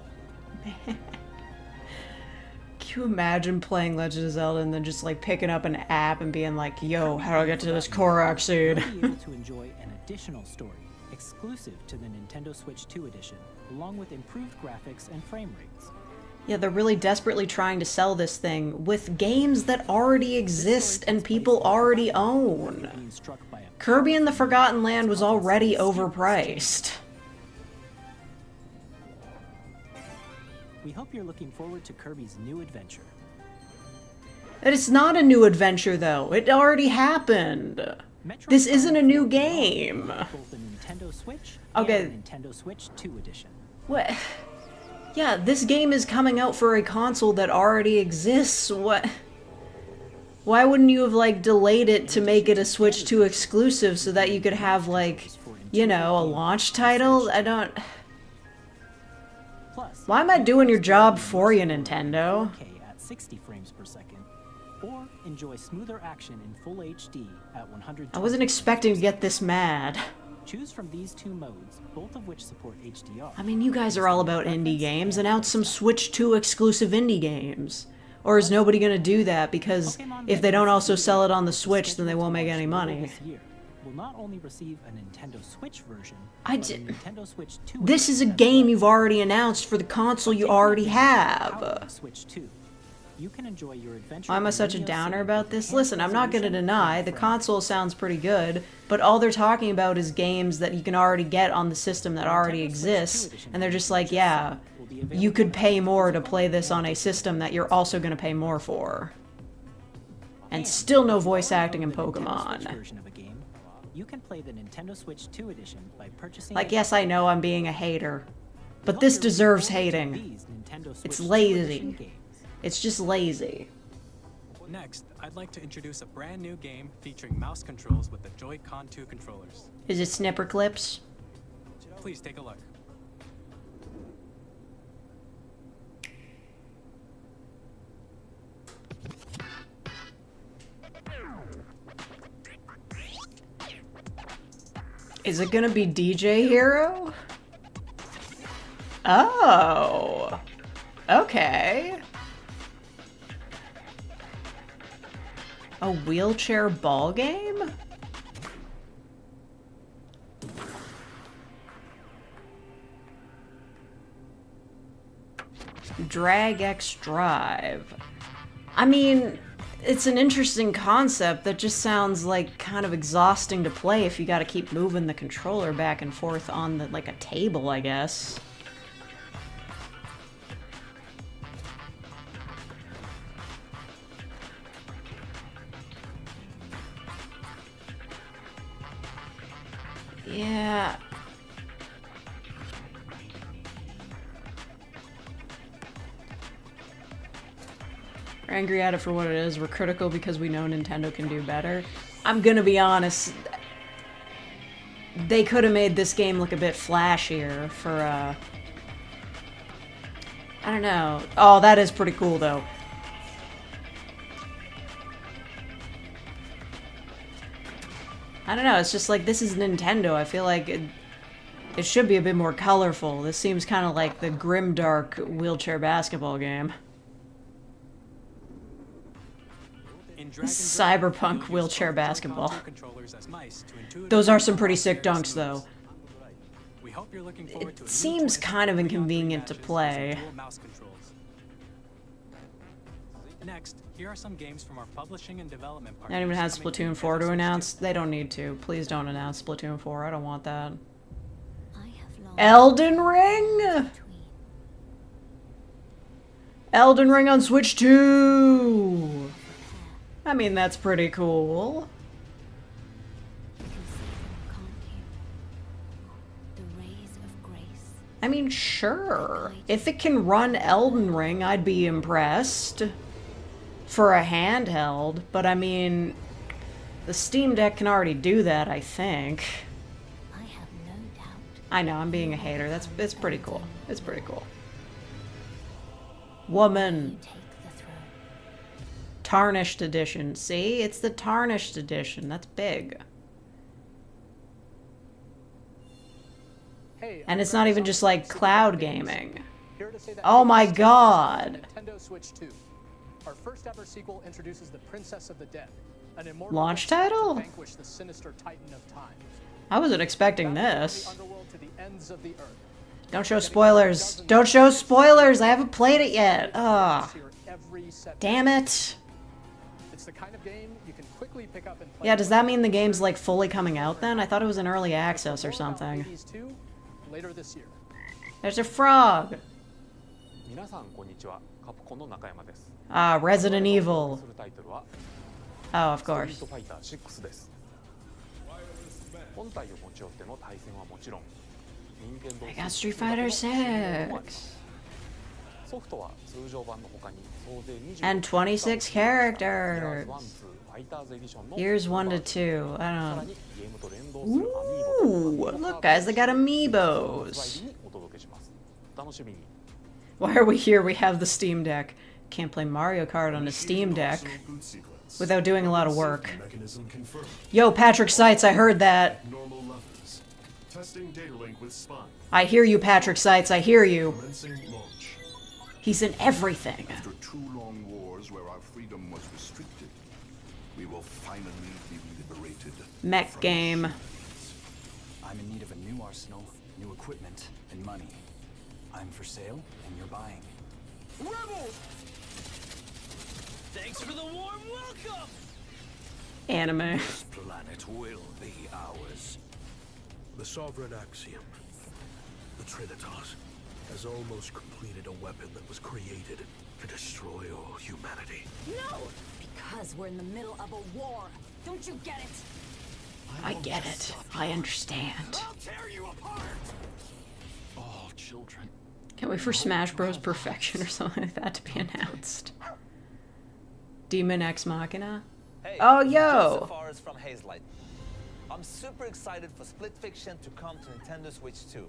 Can you imagine playing Legend of Zelda and then just like picking up an app and being like, yo, how do I get to this Korok seed? You'll be able to enjoy an additional story exclusive to the Nintendo Switch 2 edition, along with improved graphics and frame rates. Yeah, they're really desperately trying to sell this thing with games that already exist and people already own. Being struck by a Kirby and the Forgotten Land was already overpriced. We hope you're looking forward to Kirby's new adventure. And it's not a new adventure, though. It already happened. Metroid This isn't a Prime new 4 Beyond game. has both the Nintendo Switch Okay. and the Nintendo Switch 2 edition. What? Yeah, this game is coming out for a console that already exists. What? Why wouldn't you have, like, delayed it to make it a Switch 2 exclusive so that you could have, like, you know, a launch title? I don't... Plus, Why am I doing your job for you, Nintendo? 4K at 60 frames per second, or enjoy smoother action in full HD at 120. I wasn't expecting to get this mad. Choose from these two modes, both of which support HDR. I mean, you guys are all about indie games, announce some Switch 2 exclusive indie games. Or is nobody gonna do that because if they don't also sell it on the Switch, then they won't make any money? This year will not only receive a Nintendo Switch version, I but a di- Nintendo Switch 2 This is a edition as game well. you've already announced for the console you already Power have. of Switch 2. You can enjoy your adventure. Why am I in such a Linear downer City about with this? enhanced Listen, I'm not gonna resolution deny, and the frame console sounds pretty good, but all they're talking about is games that you can already get on the system that already exists, and they're just like, yeah, you could pay more to play this on a system that you're also gonna pay more for. And still no voice acting in the Nintendo Switch Pokemon. version of a game, you can play the Nintendo Switch 2 edition by purchasing. Like, yes, I know I'm being a hater, but this deserves hating. It's lazy. It's just lazy. Next, I'd like to introduce a brand new game featuring mouse controls with the Joy-Con 2 controllers. Is it snipper clips? Please take a look. Is it gonna be DJ Hero? Oh. Okay. A wheelchair ball game? Drag X Drive. I mean, it's an interesting concept that just sounds like kind of exhausting to play if you gotta keep moving the controller back and forth on the, like a table, I guess. Yeah. We're angry at it for what it is. We're critical because we know Nintendo can do better. I'm gonna be honest. They could have made this game look a bit flashier for, I don't know. Oh, that is pretty cool, though. I don't know, it's just like, this is Nintendo. I feel like it should be a bit more colorful. This seems kind of like the grimdark wheelchair basketball game. Cyberpunk wheelchair basketball. Those are some pretty sick dunks, though. It seems kind of inconvenient to play. Next, here are some games from our publishing and development partners. Not even had Splatoon 4 to announce. They don't need to. Please don't announce Splatoon 4. I don't want that. Elden Ring? Elden Ring on Switch 2! I mean, that's pretty cool. I mean, sure. If it can run Elden Ring, I'd be impressed. For a handheld, but I mean, the Steam Deck can already do that, I think. I know, I'm being a hater. It's pretty cool. It's pretty cool. Woman. Tarnished edition. See? It's the tarnished edition. That's big. And it's not even just like cloud gaming. Oh my god. Nintendo Switch 2. Our first ever sequel introduces the Princess of the Dead, an immortal launch title? to vanquish the sinister Titan of Time. I wasn't expecting this. The underworld to the ends of the earth. Don't show spoilers. Don't show spoilers. I haven't played it yet. Ugh. Damn it. It's the kind of game you can quickly pick up and play. Yeah, does that mean the game's like fully coming out then? I thought it was in early access or something. Later this year. There's a frog. Ah, Resident Evil. Oh, of course. I got Street Fighter 6. And 26 characters. Here's 1 to 2. I don't know. Ooh, look guys, they got amiibos. Why are we here? We have the Steam Deck. Can't play Mario Kart on a Steam Deck without doing a lot of work. Yo, Patrick Seitz, I heard that. I hear you, Patrick Seitz, I hear you. He's in everything. After 2 long wars where our freedom was restricted, we will finally be liberated. Mech game. I'm in need of a new arsenal, new equipment, and money. I'm for sale, and you're buying. Rebels! Thanks for the warm welcome! Anime. This planet will be ours. The Sovereign Axiom, the Trinitas, has almost completed a weapon that was created to destroy all humanity. No! Because we're in the middle of a war. Don't you get it? I get it. I understand. All children. Can't wait for Smash Bros. Perfection or something like that to be announced. Demon Ex Machina? Hey, Oh, this is yo! Joseph Forrest from Hazelight. I'm super excited for Split Fiction to come to Nintendo Switch 2.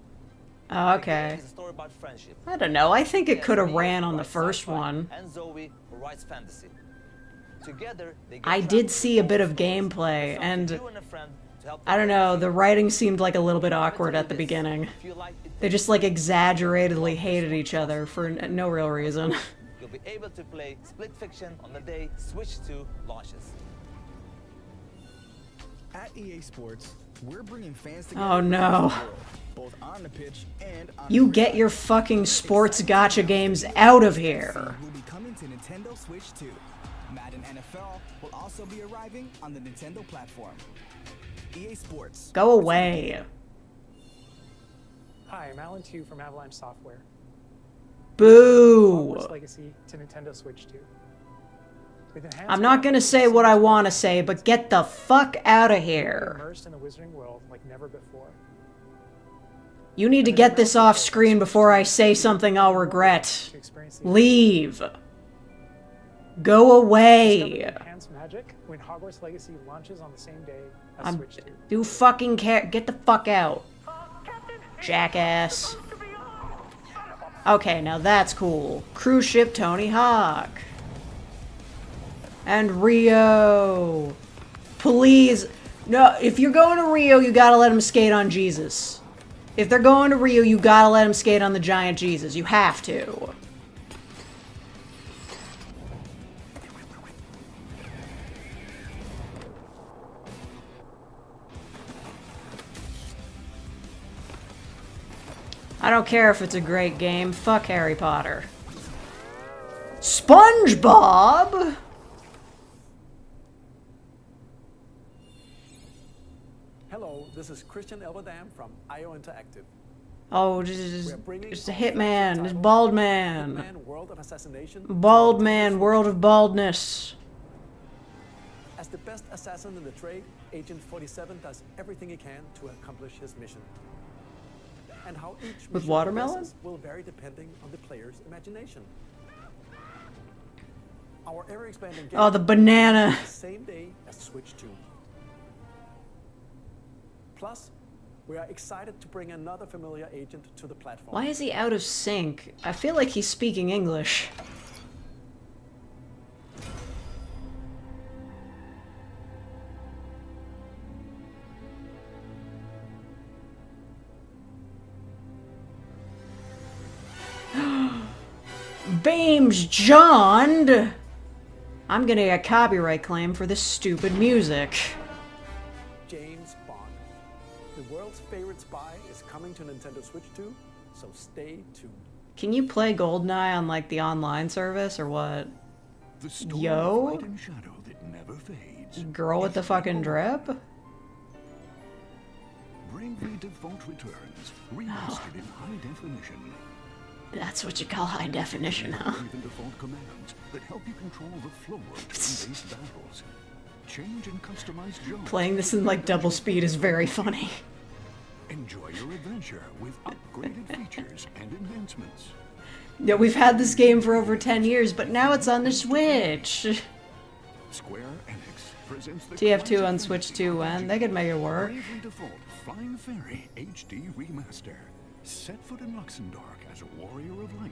Oh, okay. The game is a story about friendship. I don't know. I think it Yes, could have Mia, ran who on the writes first sci-fi, one. And Zoe, who writes fantasy. Together, they get I trapped did in see a bit of stories. gameplay, It's up to and you and a friend to help I don't them know, the writing seemed like a little bit awkward at the beginning. If you like it, They just like exaggeratedly hated each other for no real reason. you'll be able to play Split Fiction on the day Switch 2 launches. At EA Sports, we're bringing fans together. Oh no. Both on the pitch and on You the get grid. your fucking sports gacha games out of here. Will be coming to Nintendo Switch 2. Madden NFL will also be arriving on the Nintendo platform. EA Sports. Go away. Hi, I'm Alan Tu from Avalanche Software. Boo. Hogwarts Legacy to Nintendo Switch 2. With enhanced I'm not gonna say what I want to say, but get the fuck out of here. immersed in the Wizarding world like never before. You need to get this off screen before I say something I'll regret. Leave. Go away. Enhanced magic when Hogwarts Legacy launches on the same day as I Switch 2. do fucking care. Get the fuck out. Jackass. Okay, now that's cool. Cruise ship Tony Hawk. And Rio. Please. No, if you're going to Rio, you gotta let him skate on Jesus. If they're going to Rio, you gotta let him skate on the giant Jesus. You have to. I don't care if it's a great game. Fuck Harry Potter. SpongeBob? Hello, this is Christian Elverdam from IO Interactive. Oh, just a hitman. Just bald man. Hitman World of Assassination. Bald man, world of baldness. As the best assassin in the trade, Agent 47 does everything he can to accomplish his mission. And how each With mission watermelon? progresses will vary depending on the player's imagination. Our ever-expanding game Oh, the banana. is the same day as Switch 2. Plus, we are excited to bring another familiar agent to the platform. Why is he out of sync? I feel like he's speaking English. Bames John! I'm gonna get a copyright claim for this stupid music. James Bond. The world's favorite spy is coming to Nintendo Switch 2, so stay tuned. Can you play GoldenEye on like the online service or what? The storm Yo? of light and shadow that never fades. Girl with the fucking drip? Bravely Default returns, remastered in high definition. That's what you call high definition, huh? Even default commands that help you control the flow of turn-based battles. Change and customize jobs. Playing this in like double speed is very funny. Enjoy your adventure with upgraded features and enhancements. Yeah, we've had this game for over 10 years, but now it's on the Switch. Square Enix presents the TF2 on Switch 2, and they could make it work. Bravely Default Flying Fairy HD Remaster. Set foot in Luxembourg as a warrior of light.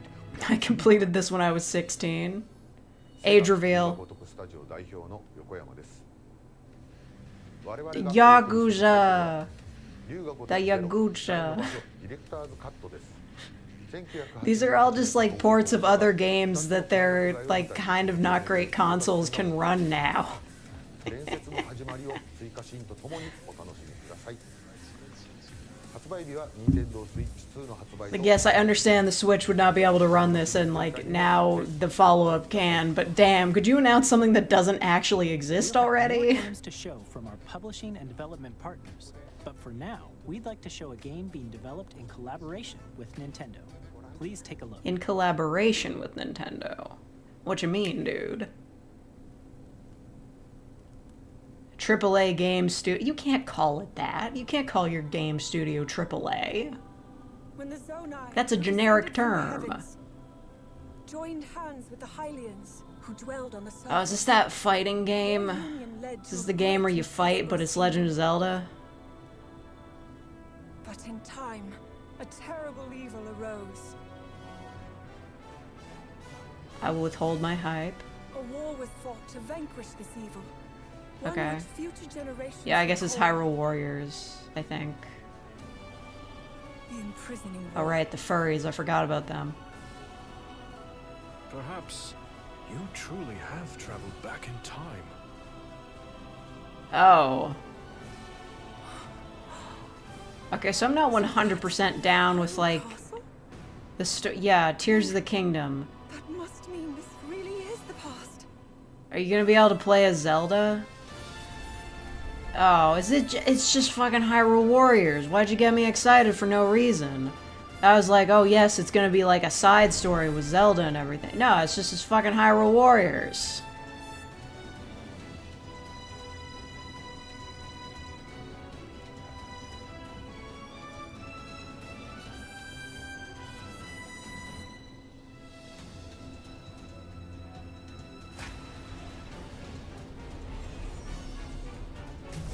I completed this when I was 16. Age reveal. Yakuza. The Yakuza. These are all just like ports of other games that their like kind of not great consoles can run now. Like, yes, I understand the Switch would not be able to run this, and like now the follow-up can, but damn, could you announce something that doesn't actually exist already? More games to show from our publishing and development partners, but for now, we'd like to show a game being developed in collaboration with Nintendo. Please take a look. In collaboration with Nintendo. What you mean, dude? AAA game studio. You can't call it that. You can't call your game studio AAA. When the Zonai That's a generic descended from the term. heavens, joined hands with the Hylians who dwelled on the surface. Oh, is this that fighting game? Their union led This to is a the game where you great fight, but it's Legend of Zelda? But in time, a terrible evil arose. I will withhold my hype. A war was fought to vanquish this evil. One Okay. which future generations Yeah, I guess it's recall. Hyrule Warriors, I think. The imprisoning Oh, war. right, the furries. I forgot about them. Perhaps you truly have traveled back in time. Oh. Okay, so I'm not 100% down with, like, the yeah, Tears of the Kingdom. That must mean this really is the past. Are you gonna be able to play as Zelda? Oh, it's just fucking Hyrule Warriors. Why'd you get me excited for no reason? I was like, oh yes, it's gonna be like a side story with Zelda and everything. No, it's just this fucking Hyrule Warriors.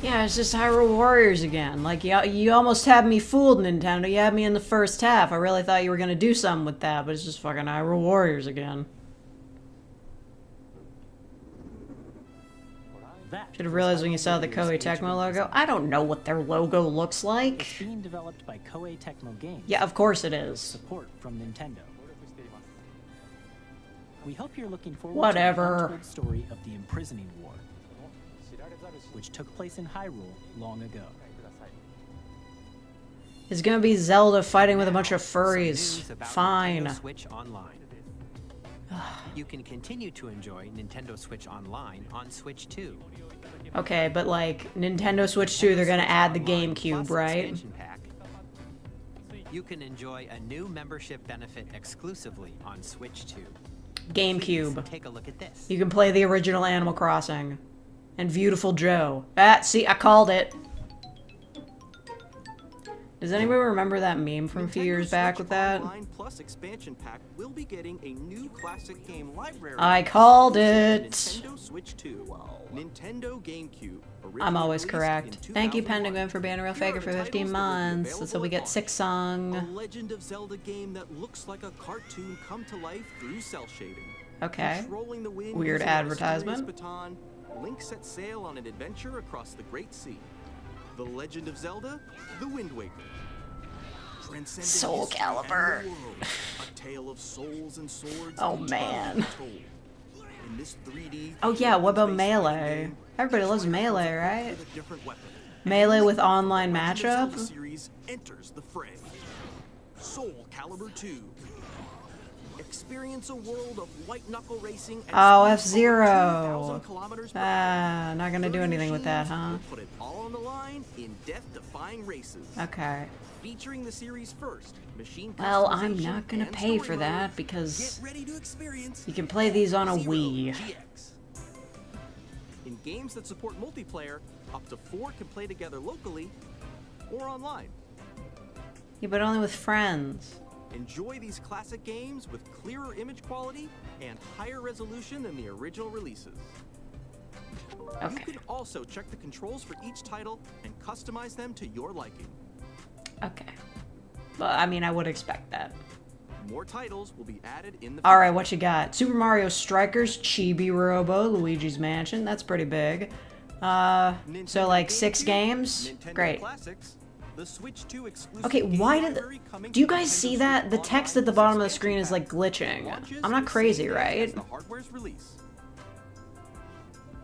Yeah, it's just Hyrule Warriors again. Like, you almost had me fooled, Nintendo. You had me in the first half. I really thought you were gonna do something with that, but it's just fucking Hyrule Warriors again. Should have realized when you saw the Koei Tecmo logo. I don't know what their logo looks like. It's being developed by Koei Tecmo Games. Yeah, of course it is. Support from Nintendo. We hope you're looking forward Whatever. to the untold story of the Imprisoning War, which took place in Hyrule long ago. It's gonna be Zelda fighting with a bunch of furries. News about Fine. Nintendo Switch Online. You can continue to enjoy Nintendo Switch Online on Switch 2. Okay, but like, Nintendo Switch 2, they're gonna add the GameCube, right? Expansion pack. You can enjoy a new membership benefit exclusively on Switch 2. GameCube. Please take a look at this. You can play the original Animal Crossing. And Beautiful Joe. Ah, see, I called it. Does anybody remember that meme from a few years back with that? Online Plus expansion pack will be getting a new classic game library. I called it. Nintendo Switch 2, Nintendo GameCube. I'm always originally correct. released in Thank you, 2001. Penguin, for being a real Here are faker the for 15 titles that will be months. available So we at get launch. Silksong. A Legend of Zelda game that looks like a cartoon come to life through cell shading. Okay. Controlling the wind Weird using a mysterious advertisement. baton, Link sets sail on an adventure across the Great Sea. The Legend of Zelda: The Wind Waker. Transcendent Soul history Calibur. and the world. A tale of souls and swords. Oh, eternally man. told. In this 3D Oh yeah, what about space Melee? game, Everybody loves each player Melee, comes equipped right? with a different weapon. Melee with online The Legend of Zelda matchup? series enters the fray. Soul Calibur 2. Experience a world of white knuckle racing and Oh, speed F-Zero. over 2,000 kilometers per hour. Not gonna do anything with that, huh? Will put it all on the line in death-defying races. Okay. Featuring the series first, machine Well, I'm customization not gonna and pay story for that modes. because Get ready to experience you can play these on a F-Zero Wii. GX. In games that support multiplayer, up to 4 can play together locally or online. Yeah, but only with friends. Enjoy these classic games with clearer image quality and higher resolution than the original releases. Okay. You can also check the controls for each title and customize them to your liking. Okay. Well, I mean, I would expect that. More titles will be added in the Alright, what you got? Super Mario Strikers, Chibi Robo, Luigi's Mansion. That's pretty big. So like 6 games? Nintendo Great. Classics, the Switch 2 exclusive Okay, game why did... library coming Do you to guys Nintendo see Switch that? The Online text at the with bottom of the expansion screen is pack. like glitching. Launches I'm not the crazy, same day right? as the hardware's release.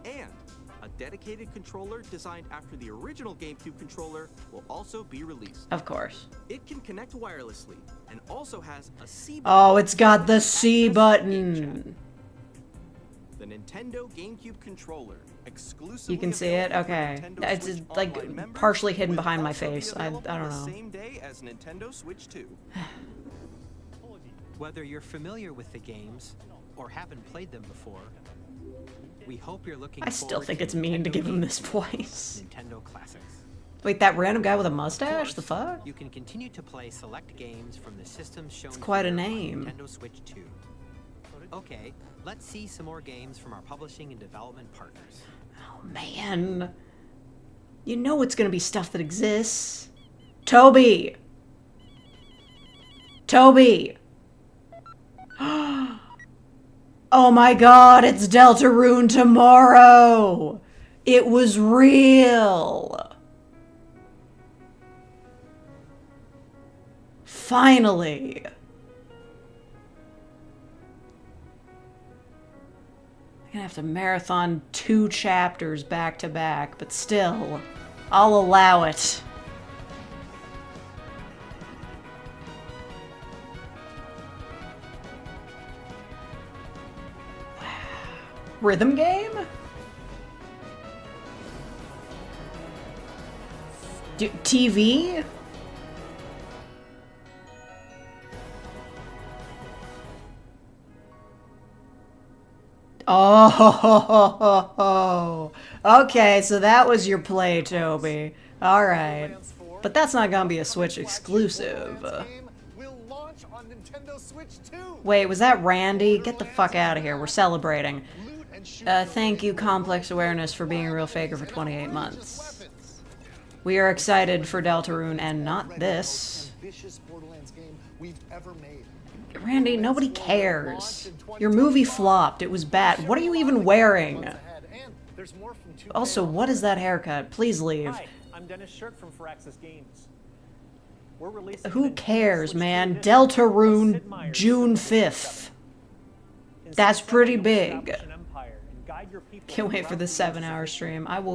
And a dedicated controller designed after the original GameCube controller will also be released. Of course. It can connect wirelessly and also has a C button. Oh, it's got the C button. The Nintendo GameCube controller, exclusively You can see it? available for Okay. Nintendo It's Switch like Online members, partially hidden will behind my also be face. I available don't the know. Same day as Nintendo Switch 2. Whether you're familiar with the games or haven't played them before, We hope you're looking I still forward think to it's mean to Nintendo give him games this voice. Nintendo Classics. Wait, that random guy with a mustache? The fuck? You can continue to play select games from the systems shown It's quite a here on name. Nintendo Switch 2. Okay, let's see some more games from our publishing and development partners. Oh, man. You know it's gonna be stuff that exists. Toby! Toby! Oh my god, it's Deltarune tomorrow! It was real! Finally! I'm gonna have to marathon 2 chapters back to back, but still, I'll allow it. Rhythm game? TV? Oh, okay, so that was your play, Toby. Alright. But that's not gonna be a Switch exclusive. Wait, was that Randy? Get the fuck out of here. We're celebrating. Thank you, Complex Awareness, for being a real faker for 28 months. We are excited for Deltarune and not this. Randy, nobody cares. Your movie flopped. It was bad. What are you even wearing? Also, what is that haircut? Please leave. Hi, I'm Dennis Shirk from Firaxis Games. We're releasing Who cares, man? Deltarune, June 5th. That's pretty big. Can't wait for the 7-hour stream. I'm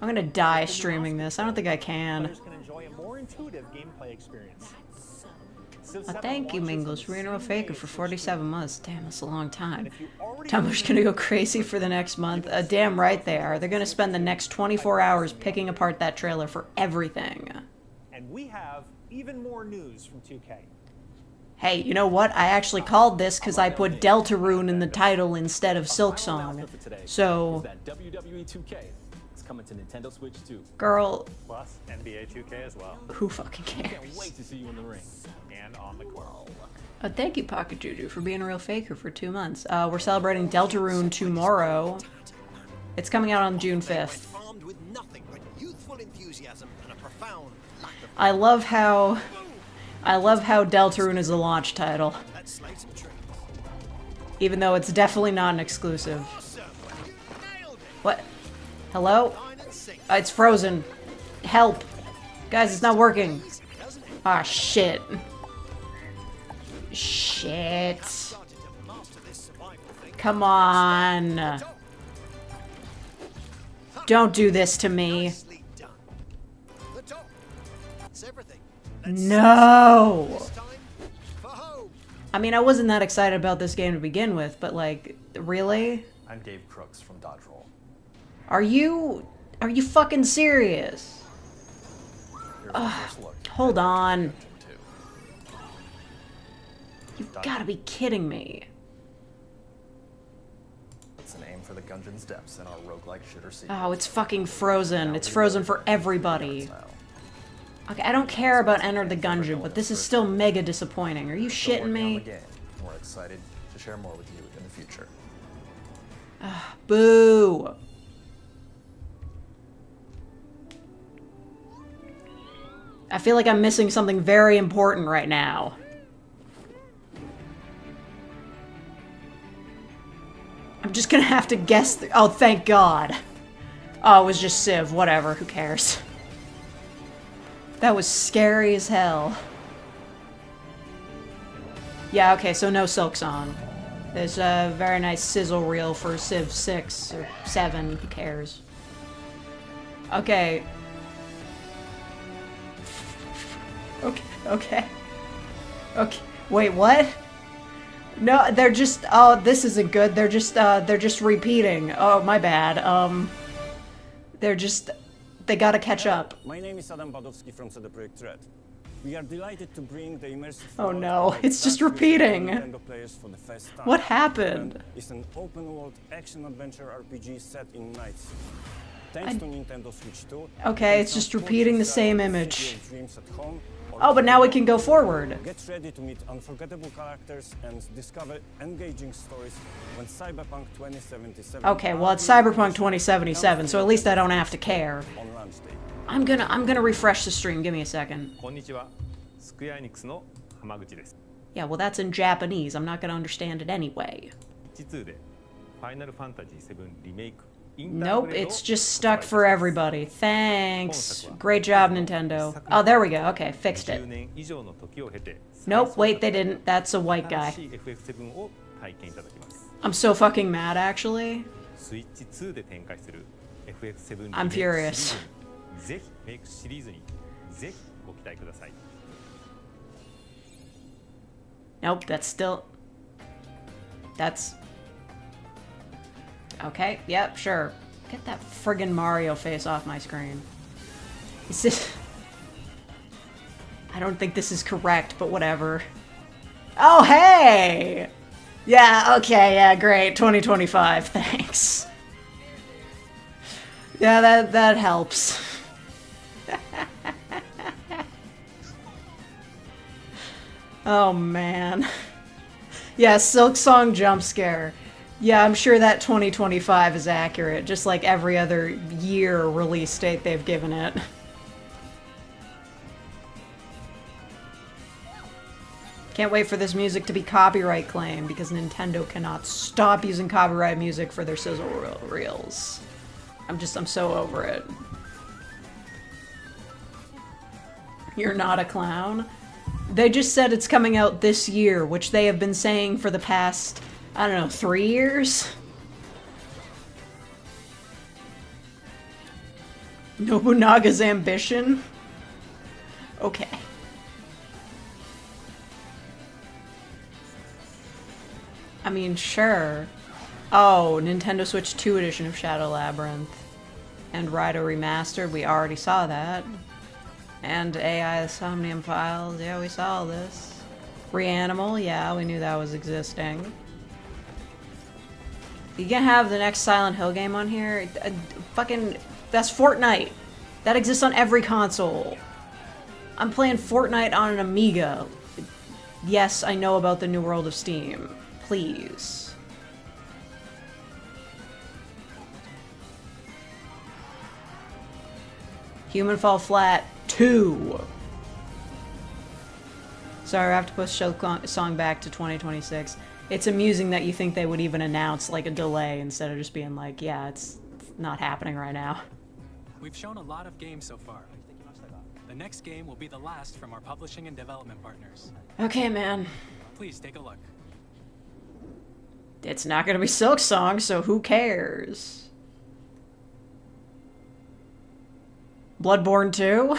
gonna die streaming this. I don't think I can. Can enjoy a more intuitive gameplay experience. Thank you, Mingles, for being a real faker for 47 months. Damn, that's a long time. Tumblr's gonna go crazy for the next month. Damn right they are. They're gonna spend the next 24 hours picking apart that trailer for everything. And we have even more news from 2K. Hey, you know what? I actually called this because I put Deltarune in the title instead of Silksong. So, WWE 2K is coming to Nintendo Switch 2. Girl, Plus NBA 2K as well. who fucking Can't cares? wait to see you in the ring. And on the court. Thank you, Pocket Juju, for being a real faker for 2 months. We're celebrating Deltarune tomorrow. It's coming out on June 5th. I love how Deltarune is a launch title. Even though it's definitely not an exclusive. What? Hello? It's frozen. Help. Guys, it's not working. Ah, shit. Shit. Come on. Don't do this to me. No! I mean, I wasn't that excited about this game to begin with, but like, really? I'm Dave Crooks from Dodge Roll. Are you fucking serious? Hold on. You've gotta be kidding me. It's an aim for the Gungeon's depths in our roguelike shooter sequence. Oh, it's fucking frozen. It's frozen for everybody. Okay, I don't care about Enter the Gungeon, but this is still mega disappointing. Are you shitting me? We're excited to share more with you in the future. Boo! I feel like I'm missing something very important right now. I'm just gonna have to guess oh, thank God. Oh, it was just Civ. Whatever, who cares? That was scary as hell. Yeah, okay, so no Silksong. There's a very nice sizzle reel for Civ 6 or 7, who cares? Okay. Okay. Wait, what? No, they're just, oh, this isn't good. They're just repeating. Oh, my bad. They gotta catch up. My name is Adam Badowski from CD Projekt Red. We are delighted to bring the immersive Oh world no, of it's just Dark Vision to repeating. Nintendo players for the first time. What happened? It's an open-world action-adventure RPG set in Night City. Thanks to Nintendo Switch 2. Okay, it's just repeating the same image. Dreams at home, Oh, but now we can go forward. Get ready to meet unforgettable characters and discover engaging stories when Cyberpunk 2077. Okay, well it's Cyberpunk 2077, so at least I don't have to care. On launch day. I'm gonna refresh the stream. Give me a second. こんにちは。スクエアエニックスの浜口です。 Yeah, well that's in Japanese. I'm not gonna understand it anyway. 実2でファイナルファンタジー7リメイク Nope, it's just stuck for everybody. Thanks. Great job, Nintendo. Oh, there we go. Okay, fixed it. 10年以上の時を経て Nope, wait, they didn't. That's a white guy. 新しい FF7 を体験いただきます。 I'm so fucking mad, actually. スイッチ2で展開する FF7 リメイク I'm furious. ぜひメイクシリーズにぜひご期待ください。 Nope, that's still... That's... Okay, yep, sure. Get that friggin' Mario face off my screen. Is this... I don't think this is correct, but whatever. Oh, hey! Yeah, okay, yeah, great. 2025, thanks. Yeah, that helps. Oh, man. Yeah, silksong jump scare. Yeah, I'm sure that 2025 is accurate, just like every other year release date they've given it. Can't wait for this music to be copyright claimed, because Nintendo cannot stop using copyright music for their sizzle reels. I'm so over it. You're not a clown? They just said it's coming out this year, which they have been saying for the past, I don't know, 3 years? Nobunaga's ambition? Okay. I mean, sure. Oh, Nintendo Switch 2 edition of Shadow Labyrinth. And Rido Remastered, we already saw that. And AI the Somnium Files, yeah, we saw this. Reanimal, yeah, we knew that was existing. You gonna have the next Silent Hill game on here? Fucking, that's Fortnite. That exists on every console. I'm playing Fortnite on an Amiga. Yes, I know about the new world of Steam. Please. Human Fall Flat 2. Sorry, I have to push Silksong back to 2026. It's amusing that you think they would even announce like a delay instead of just being like, yeah, it's not happening right now. We've shown a lot of games so far. The next game will be the last from our publishing and development partners. Okay, man. Please take a look. It's not gonna be Silksong, so who cares? Bloodborne 2?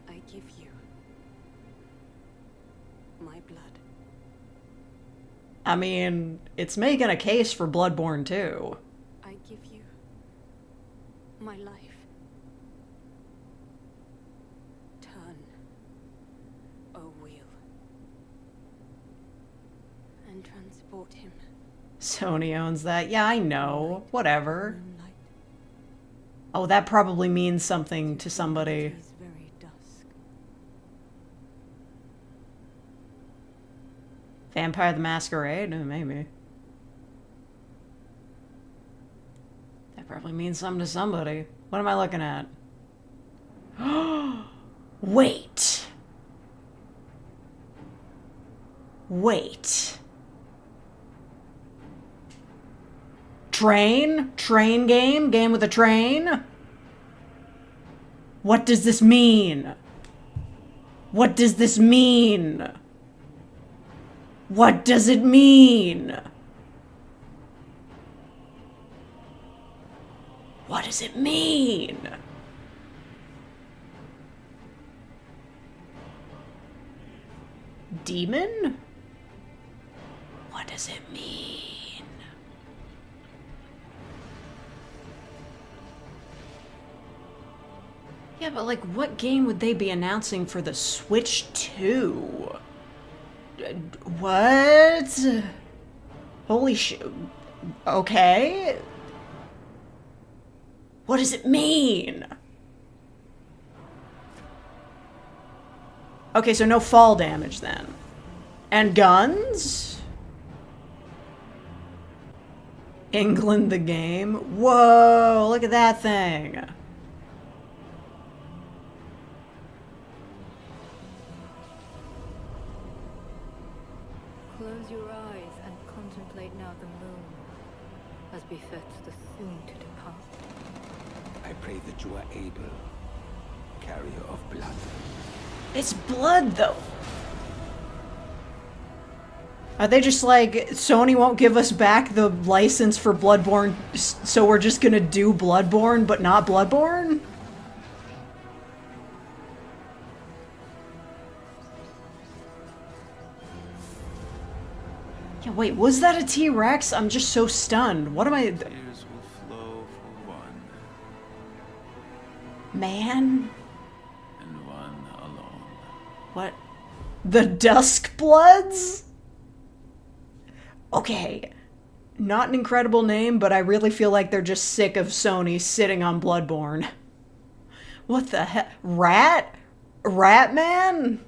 I give you my blood. I mean, it's making a case for Bloodborne 2. I give you my life. Turn a wheel and transport him. Sony owns that. Yeah, I know. Whatever. Oh, that probably means something to somebody. Vampire the Masquerade? Maybe. That probably means something to somebody. What am I looking at? Wait. Wait. Train? Train game? Game with a train? What does this mean? What does this mean? What does it mean? What does it mean? demon? What does it mean? Yeah, but like, what game would they be announcing for the Switch 2? What? Holy shit. Okay. What does it mean? Okay, so no fall damage then. And guns? England the game? Whoa, look at that thing. Close your eyes and contemplate now the moon, as befits the soon to depart. I pray that you are able, carrier of blood. It's blood, though. Are they just like, Sony won't give us back the license for Bloodborne, so we're just gonna do Bloodborne, but not Bloodborne? Yeah, wait, was that a T-Rex? I'm just so stunned. What am I... Tears will flow for one, Man? and one alone. What? The Duskbloods? Okay. Not an incredible name, but I really feel like they're just sick of Sony sitting on Bloodborne. What the heck? Rat? Ratman?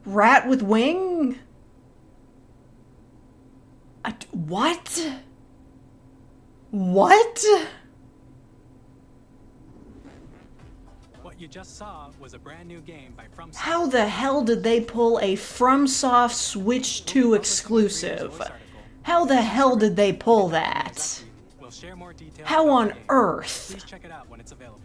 Rat with wing? What? What? What you just saw was a brand new game by FromSoft. How the hell did they pull a FromSoft Switch 2 exclusive? How the hell did they pull that? We'll share more details. How on earth? Please check it out when it's available.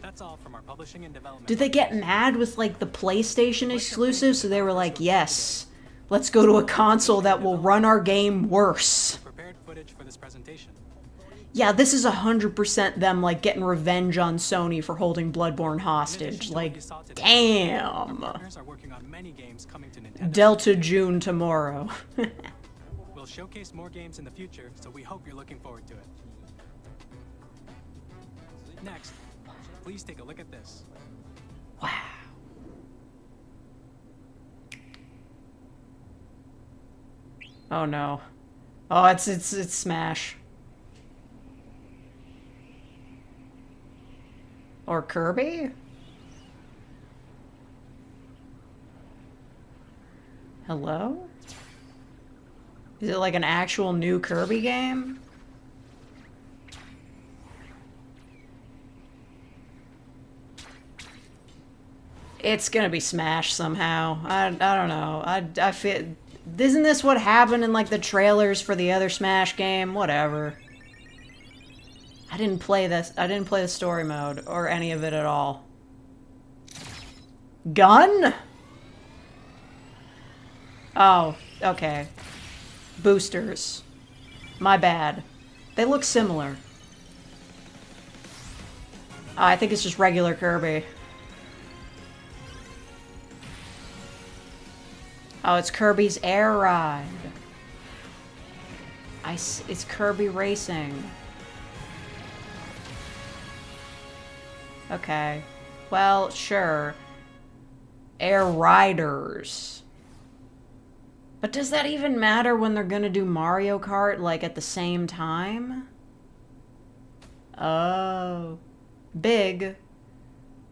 That's all from our publishing and development. Did they get mad with like the PlayStation exclusive? So they were like, yes, let's go to a console that will run our game worse. Prepared footage for this presentation. Yeah, this is 100% them like getting revenge on Sony for holding Bloodborne hostage. Like, damn. Partners are working on many games coming to Nintendo. Deltarune tomorrow. We'll showcase more games in the future, so we hope you're looking forward to it. Next, please take a look at this. Wow. Oh no. Oh, it's Smash. Or Kirby? Hello? Is it like an actual new Kirby game? It's gonna be Smash somehow. I don't know. I feel... Isn't this what happened in like the trailers for the other Smash game? Whatever. I didn't play this. I didn't play the story mode or any of it at all. Gun? Oh, okay. Boosters. My bad. They look similar. Oh, I think it's just regular Kirby. Oh, it's Kirby's Air Ride. It's Kirby Racing. Okay. Well, sure. Air Riders. But does that even matter when they're gonna do Mario Kart, like, at the same time? Oh. Big.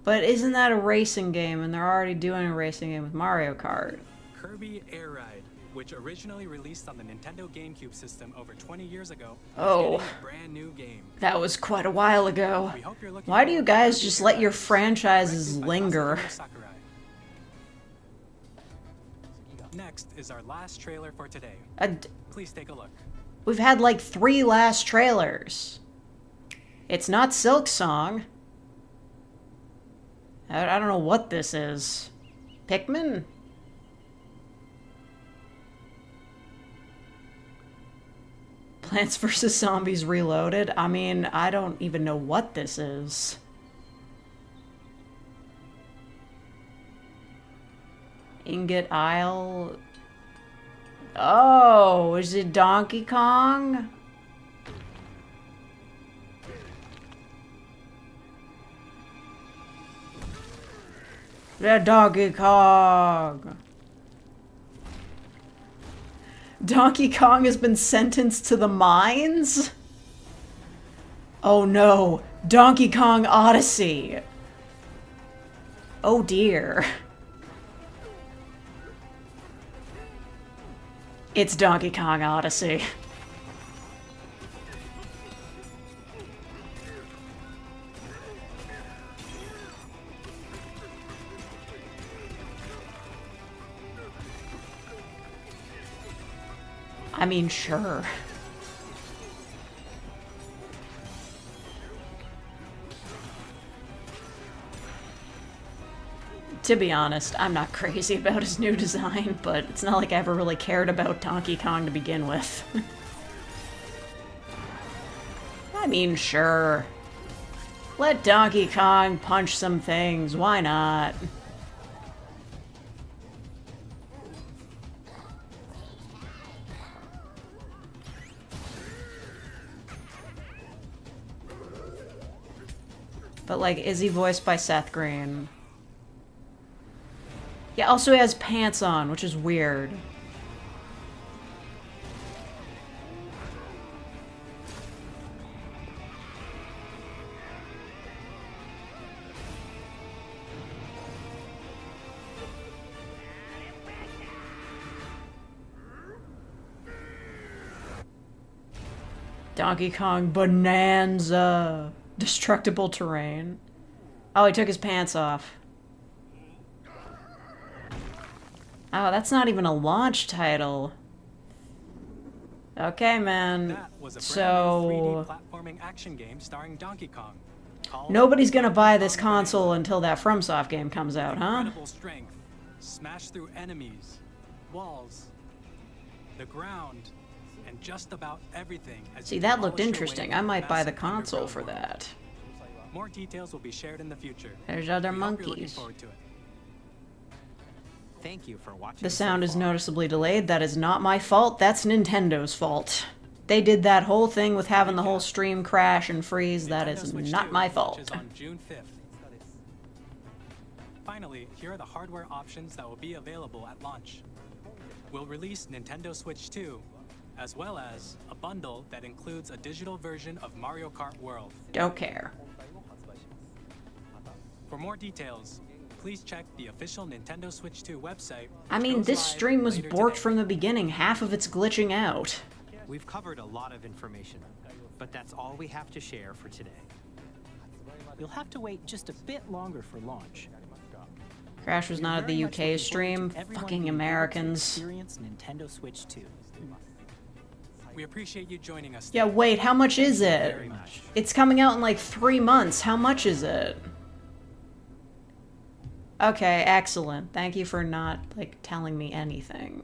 But isn't that a racing game, and they're already doing a racing game with Mario Kart? Kirby Air Ride, which originally released on the Nintendo GameCube system over 20 years ago, Oh. is getting a brand new game. That was quite a while ago. Why do you guys just let your franchises linger? Next is our last trailer for today. Please take a look. We've had like 3 last trailers. It's not Silksong. I don't know what this is. Pikmin? Plants vs. Zombies Reloaded? I mean, I don't even know what this is. Ingot Isle. Oh, is it Donkey Kong? The Donkey Kong. Donkey Kong has been sentenced to the mines? Oh no, Donkey Kong Odyssey. Oh dear. It's Donkey Kong Odyssey. I mean, sure. To be honest, I'm not crazy about his new design, but it's not like I ever really cared about Donkey Kong to begin with. I mean, sure. Let Donkey Kong punch some things, why not? But, like, is he voiced by Seth Green? Yeah, also he has pants on, which is weird. Donkey Kong Bonanza. Destructible terrain. Oh, he took his pants off. Oh, that's not even a launch title. Okay, man. That was a So brand new 3D platforming action game starring Donkey Kong. nobody's gonna buy this console until that FromSoft game comes out, huh? Incredible strength. Smash through enemies, walls, the ground, and just about everything. As See, you that looked polish your way interesting. through I the might buy the massive console underground for world. that. More details will be shared in the future. There's other We hope you're looking monkeys. forward to it. Thank you for watching. The sound is noticeably delayed. That is not my fault. That's Nintendo's fault. They did that whole thing with having the whole stream crash and freeze. That is not my fault. Launches on June 5th. Finally, here are the hardware options that will be available at launch. We'll release Nintendo Switch 2, as well as a bundle that includes a digital version of Mario Kart World. Don't care. For more details, please check the official Nintendo Switch 2 website. I mean, this stream was borked from the beginning. Half of it's glitching out. We've covered a lot of information, but that's all we have to share for today. You'll have to wait just a bit longer for launch. Crash was not at the Very much UK looking stream. forward to everyone Fucking being able to Americans. Experience Nintendo Switch 2. We appreciate you joining us. Yeah, wait, how much is it? Very much. It's coming out in like 3 months. How much is it? Okay, excellent. Thank you for not, like, telling me anything.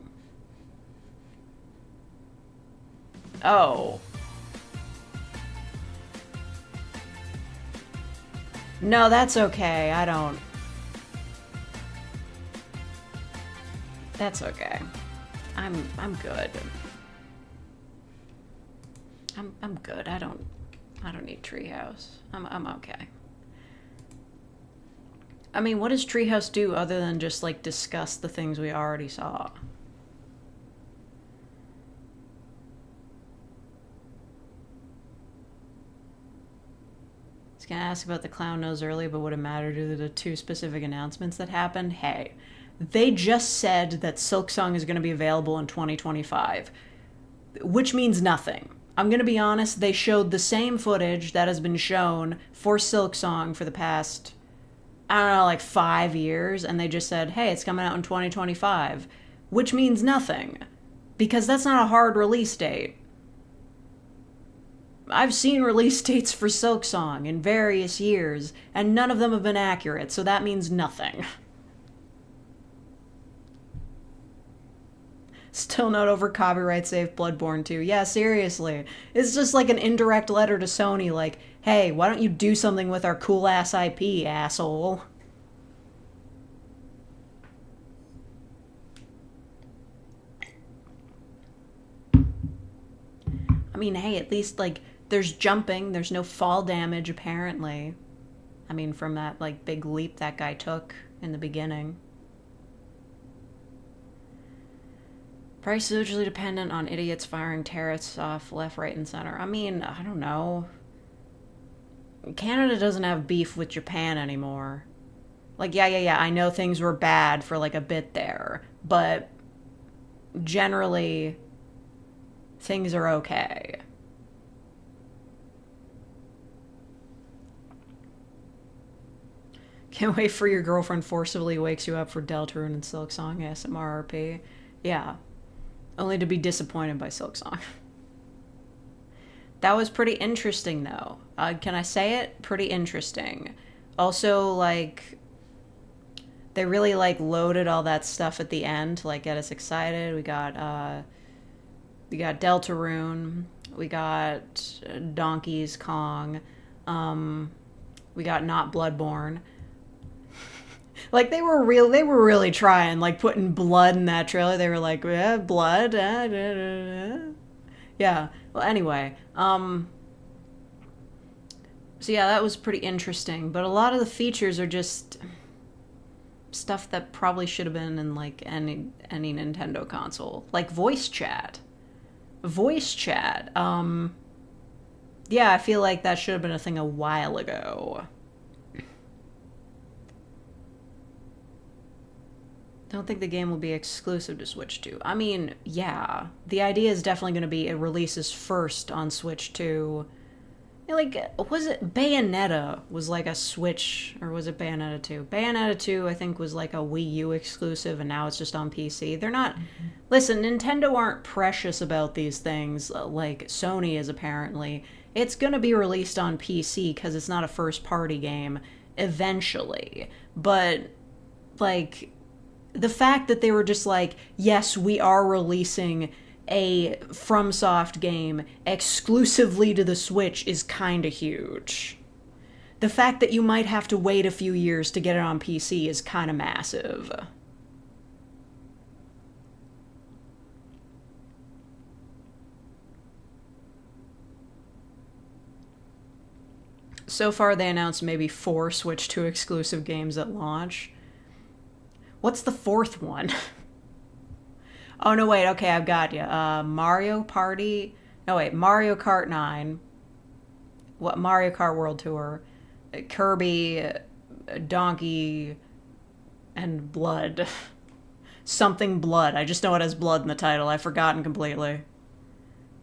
Oh. No, that's okay. I don't... That's okay. I'm good. I'm good. I don't need Treehouse. I'm okay. I mean, what does Treehouse do other than just, like, discuss the things we already saw? I was gonna ask about the clown nose earlier, but would it matter due to the 2 specific announcements that happened? Hey, they just said that Silksong is gonna be available in 2025, which means nothing. I'm gonna be honest, they showed the same footage that has been shown for Silksong for the past, I don't know, like 5 years, and they just said, hey, it's coming out in 2025, which means nothing, because that's not a hard release date. I've seen release dates for Silksong in various years, and none of them have been accurate, so that means nothing. Still not over copyright safe Bloodborne 2. Yeah, seriously. It's just like an indirect letter to Sony, like, hey, why don't you do something with our cool-ass IP, asshole? I mean, hey, at least, like, there's jumping. There's no fall damage, apparently. I mean, from that, like, big leap that guy took in the beginning. Price is usually dependent on idiots firing tariffs off left, right, and center. I mean, I don't know. Canada doesn't have beef with Japan anymore. Like, yeah, I know things were bad for, like, a bit there. But generally, things are okay. Can't wait for your girlfriend forcibly wakes you up for Deltarune and silksong ASMR RP. Yeah. Only to be disappointed by silksong. That was pretty interesting, though. Can I say it? Pretty interesting. Also, like, they really, like, loaded all that stuff at the end to, like, get us excited. We got Deltarune. We got Donkey's Kong. We got Not Bloodborne. Like, they were really trying, like, putting blood in that trailer. They were like, yeah, blood. Yeah. Well, anyway. So yeah, that was pretty interesting. But a lot of the features are just stuff that probably should have been in, like, any Nintendo console. Like voice chat. Voice chat. Yeah, I feel like that should have been a thing a while ago. Don't think the game will be exclusive to Switch 2. I mean, yeah. The idea is definitely going to be it releases first on Switch 2. Like, was it Bayonetta was like a Switch, or was it Bayonetta 2? Bayonetta 2, I think, was like a Wii U exclusive, and now it's just on PC. They're not... Listen, Nintendo aren't precious about these things like Sony is, apparently. It's going to be released on PC because it's not a first-party game eventually. But, like... The fact that they were just like, yes, we are releasing a FromSoft game exclusively to the Switch is kind of huge. The fact that you might have to wait a few years to get it on PC is kind of massive. So far, they announced maybe 4 Switch 2 exclusive games at launch. What's the 4th one? Oh, no, wait. Okay, I've got you. Mario Party. No, wait. Mario Kart 9. What? Mario Kart World Tour. Kirby, Donkey, and Blood. Something Blood. I just know it has Blood in the title. I've forgotten completely.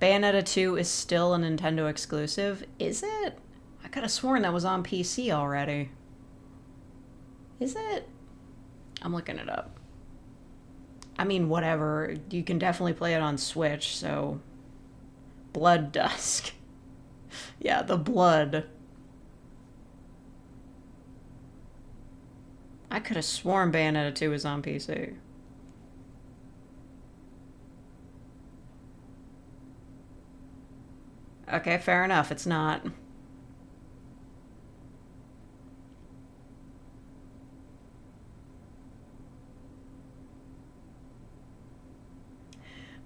Bayonetta 2 is still a Nintendo exclusive. Is it? I could have sworn that was on PC already. Is it? I'm looking it up. I mean, whatever. You can definitely play it on Switch, so... Blood Dusk. Yeah, the blood. I could have sworn Bayonetta 2 was on PC. Okay, fair enough. It's not.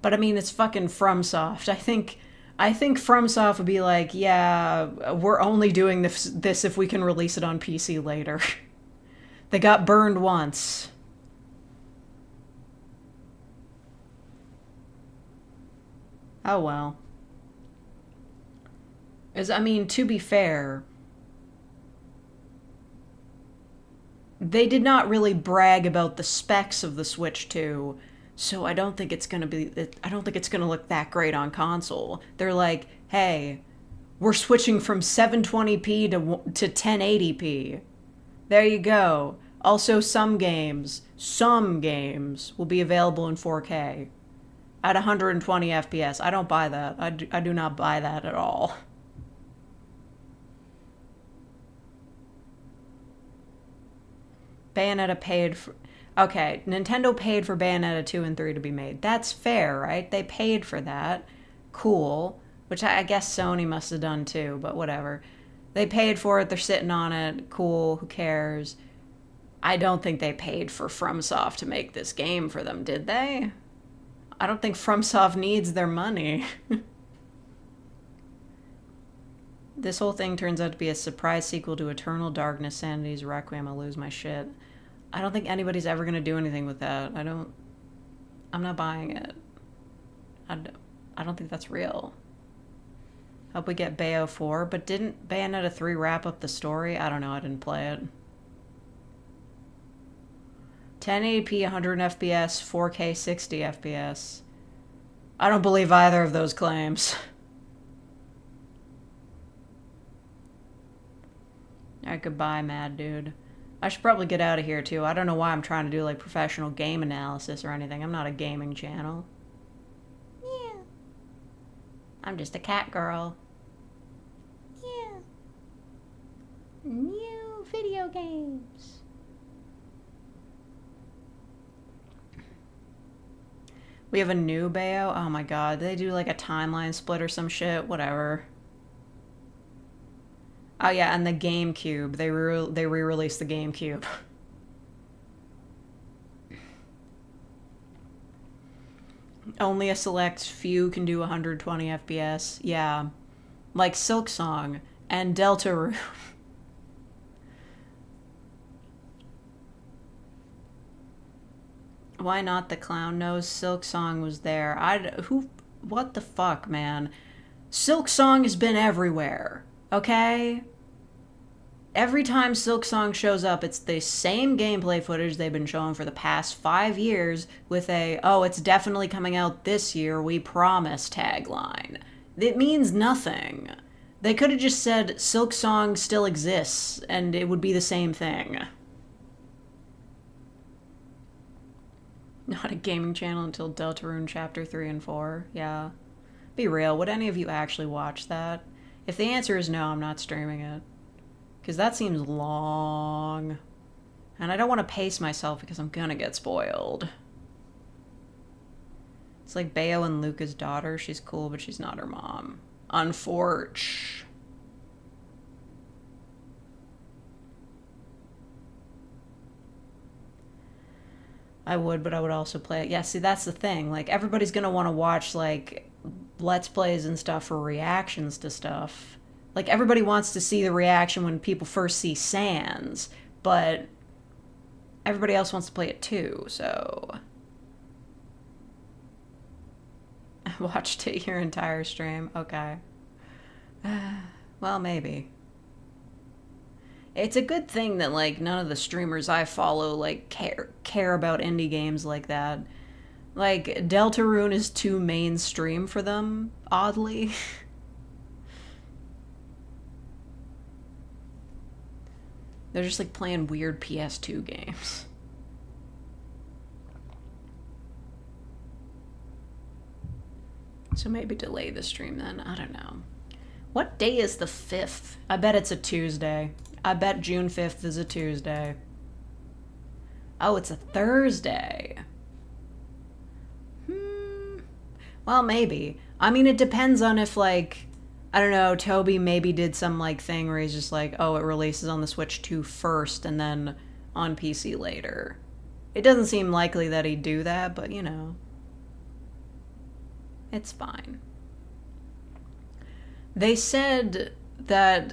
But I mean, it's fucking FromSoft. I think FromSoft would be like, yeah, we're only doing this if we can release it on PC later. They got burned once. Oh well. I mean, to be fair, they did not really brag about the specs of the Switch 2. So I don't think it's gonna look that great on console. They're like, hey, we're switching from 720p to 1080p. There you go. Also, some games will be available in 4K at 120 FPS. I don't buy that. I do not buy that at all. Bayonetta paid for... Okay, Nintendo paid for Bayonetta 2 and 3 to be made. That's fair, right? They paid for that. Cool. Which I guess Sony must have done too, but whatever. They paid for it, they're sitting on it. Cool, who cares? I don't think they paid for FromSoft to make this game for them, did they? I don't think FromSoft needs their money. This whole thing turns out to be a surprise sequel to Eternal Darkness, Sanity's Requiem. I'll lose my shit. I don't think anybody's ever going to do anything with that. I'm not buying it. I don't think that's real. Hope we get Bayo 4, but didn't Bayonetta 3 wrap up the story? I don't know, I didn't play it. 1080p, 100 FPS, 4K, 60 FPS. I don't believe either of those claims. Alright, goodbye, mad dude. I should probably get out of here, too. I don't know why I'm trying to do, like, professional game analysis or anything. I'm not a gaming channel. Yeah. I'm just a cat girl. Yeah. New video games. We have a new Bayo? Oh my god. They do, like, a timeline split or some shit? Whatever. Oh yeah, and the GameCube. They re-released the GameCube. Only a select few can do 120 FPS. Yeah. Like Silksong and Deltarune. Why not the clown nose? Silksong was there. What the fuck, man? Silksong has been everywhere. Okay? Every time Silksong shows up, it's the same gameplay footage they've been showing for the past 5 years with a, oh, it's definitely coming out this year, we promise tagline. It means nothing. They could have just said Silksong still exists, and it would be the same thing. Not a gaming channel until Deltarune Chapter 3 and 4. Yeah. Be real, would any of you actually watch that? If the answer is no, I'm not streaming it. Because that seems long. And I don't want to pace myself because I'm gonna get spoiled. It's like Bayo and Luca's daughter. She's cool, but she's not her mom. Unforge. I would, but I would also play it. Yeah, see, that's the thing. Like, everybody's gonna want to watch, like, Let's Plays and stuff for reactions to stuff. Like, everybody wants to see the reaction when people first see Sans, but everybody else wants to play it too, so... I watched it your entire stream. Okay. Well, maybe. It's a good thing that, like, none of the streamers I follow, like, care about indie games like that. Like, Deltarune is too mainstream for them, oddly. They're just, like, playing weird PS2 games. So maybe delay the stream then. I don't know. What day is the 5th? I bet it's a Tuesday. I bet June 5th is a Tuesday. Oh, it's a Thursday. Well, maybe. I mean, it depends on if, like, I don't know, Toby maybe did some, like, thing where he's just like, oh, it releases on the Switch 2 first and then on PC later. It doesn't seem likely that he'd do that, but, you know. It's fine. They said that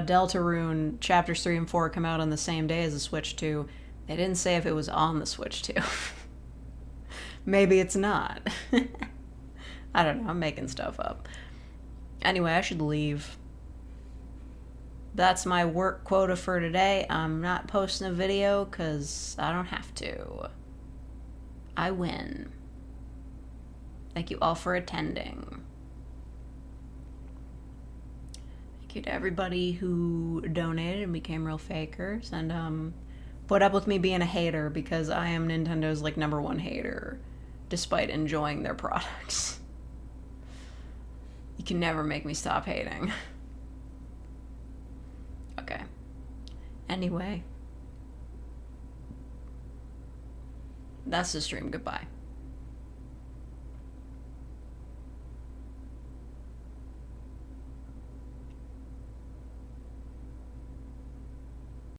Deltarune Chapters 3 and 4 come out on the same day as the Switch 2. They didn't say if it was on the Switch 2. Maybe it's not. I don't know, I'm making stuff up. Anyway, I should leave. That's my work quota for today. I'm not posting a video because I don't have to. I win. Thank you all for attending. Thank you to everybody who donated and became real fakers and put up with me being a hater because I am Nintendo's like #1 hater despite enjoying their products. You can never make me stop hating. Okay. Anyway. That's the stream. Goodbye.